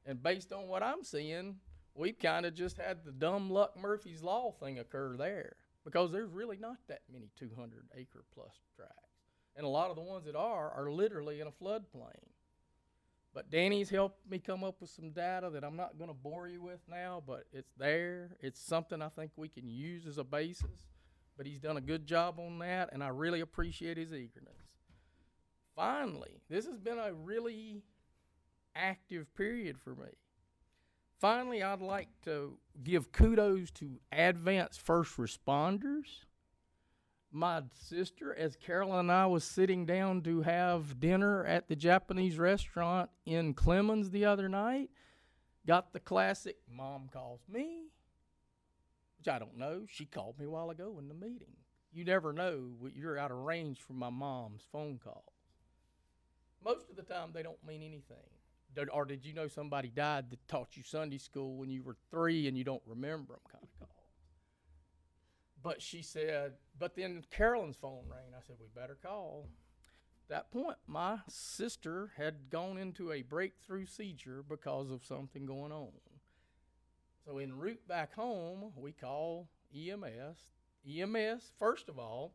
And based on what I'm seeing, we've kind of just had the dumb luck Murphy's Law thing occur there because there's really not that many 200-acre plus tracts. And a lot of the ones that are literally in a floodplain. But Danny's helped me come up with some data that I'm not going to bore you with now, but it's there. It's something I think we can use as a basis. But he's done a good job on that, and I really appreciate his eagerness. Finally, this has been a really active period for me. Finally, I'd like to give kudos to advanced first responders. My sister, as Carolyn and I was sitting down to have dinner at the Japanese restaurant in Clemens the other night, got the classic, Mom calls me, which I don't know. She called me a while ago in the meeting. You never know, you're out of range from my mom's phone calls. Most of the time, they don't mean anything. Or did you know somebody died that taught you Sunday school when you were 3 and you don't remember them kind of call? But she said, but then Carolyn's phone rang. I said, we better call. At that point, my sister had gone into a breakthrough seizure because of something going on. So en route back home, we call EMS. EMS, first of all,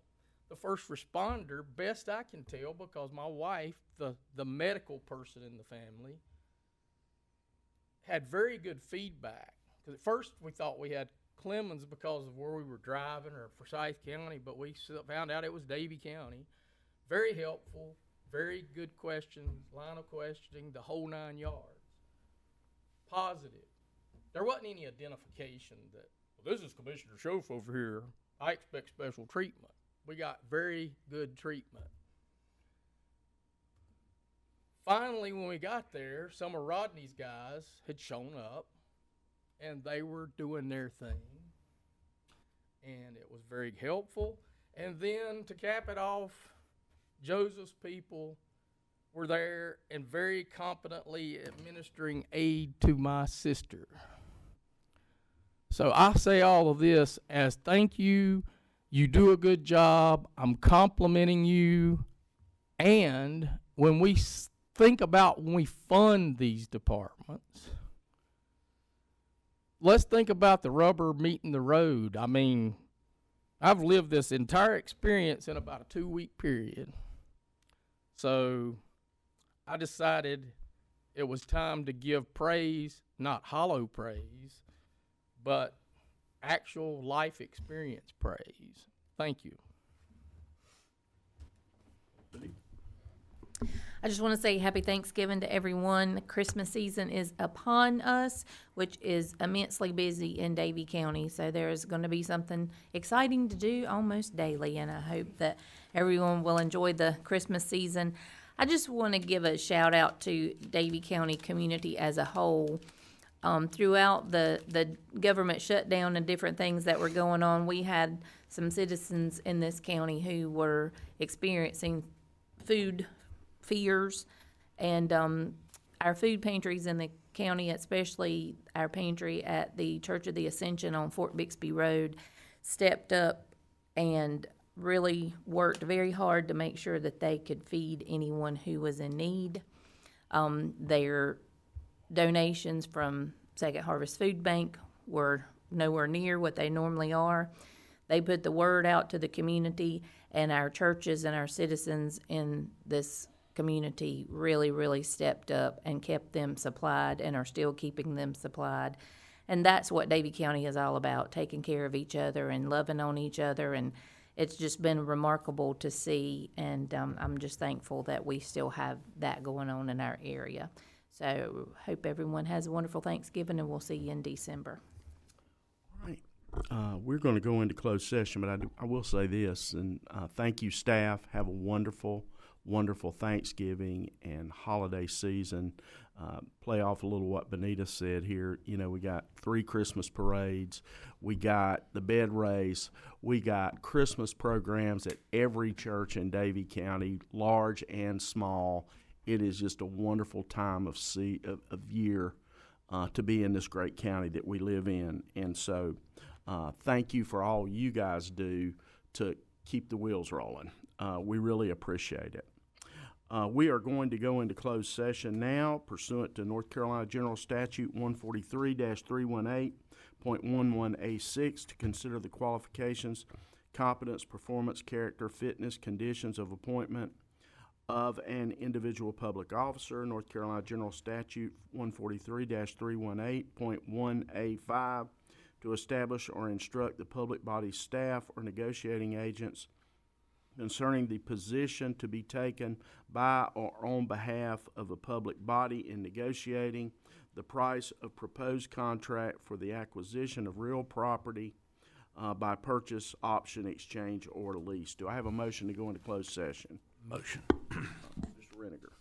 the first responder, best I can tell, because my wife, the medical person in the family, had very good feedback. Because at first we thought we had Clemens because of where we were driving or Forsyth County, but we found out it was Davie County. Very helpful, very good questions, line of questioning, the whole 9 yards. Positive. There wasn't any identification that, well, this is Commissioner Schoaf over here. I expect special treatment. We got very good treatment. Finally, when we got there, some of Rodney's guys had shown up, and they were doing their thing, and it was very helpful. And then to cap it off, Joseph's people were there and very competently administering aid to my sister. So I say all of this as thank you. You do a good job. I'm complimenting you. And when we think about when we fund these departments, let's think about the rubber meeting the road. I mean, I've lived this entire experience in about a 2-week period. So I decided it was time to give praise, not hollow praise, but actual life experience praise. Thank you. I just want to say happy Thanksgiving to everyone. The Christmas season is upon us, which is immensely busy in Davie County. So there's going to be something exciting to do almost daily, and I hope that everyone will enjoy the Christmas season. I just want to give a shout out to Davie County community as a whole. Throughout the government shutdown and different things that were going on, we had some citizens in this county who were experiencing food fears, and our food pantries in the county, especially our pantry at the Church of the Ascension on Fort Bixby Road, stepped up and really worked very hard to make sure that they could feed anyone who was in need. Their donations from Second Harvest Food Bank were nowhere near what they normally are. They put the word out to the community, and our churches and our citizens in this community really stepped up and kept them supplied and are still keeping them supplied. And that's what Davie County is all about, taking care of each other and loving on each other. And it's just been remarkable to see, and I'm just thankful that we still have that going on in our area. So hope everyone has a wonderful Thanksgiving, and we'll see you in December. All right. We're going to go into closed session, but I will say this, and thank you, staff. Have a wonderful Thanksgiving and holiday season. Play off a little what Benita said here. You know, we got 3 Christmas parades. We got the bed race. We got Christmas programs at every church in Davie County, large and small. It is just a wonderful time of year to be in this great county that we live in. And so thank you for all you guys do to keep the wheels rolling. We really appreciate it. We are going to go into closed session now pursuant to North Carolina General Statute 143-318.11A6 to consider the qualifications, competence, performance, character, fitness, conditions of appointment of an individual public officer. North Carolina General Statute 143-318.1A5 to establish or instruct the public body staff or negotiating agents concerning the position to be taken by or on behalf of a public body in negotiating the price of proposed contract for the acquisition of real property by purchase, option, exchange, or lease. Do I have a motion to go into closed session? Motion. Mr. Reniger.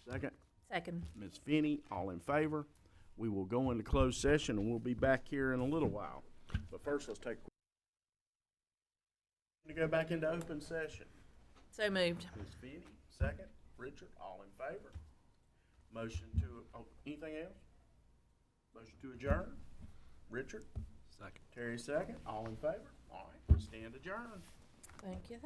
Second? Second. Ms. Finney, all in favor? We will go into closed session, and we'll be back here in a little while. But first, let's take to go back into open session. So moved. Ms. Finney, second. Richard, all in favor? Motion to, anything else? Motion to adjourn? Richard? Second. Terry, second. All in favor? All right, we stand adjourned. Thank you.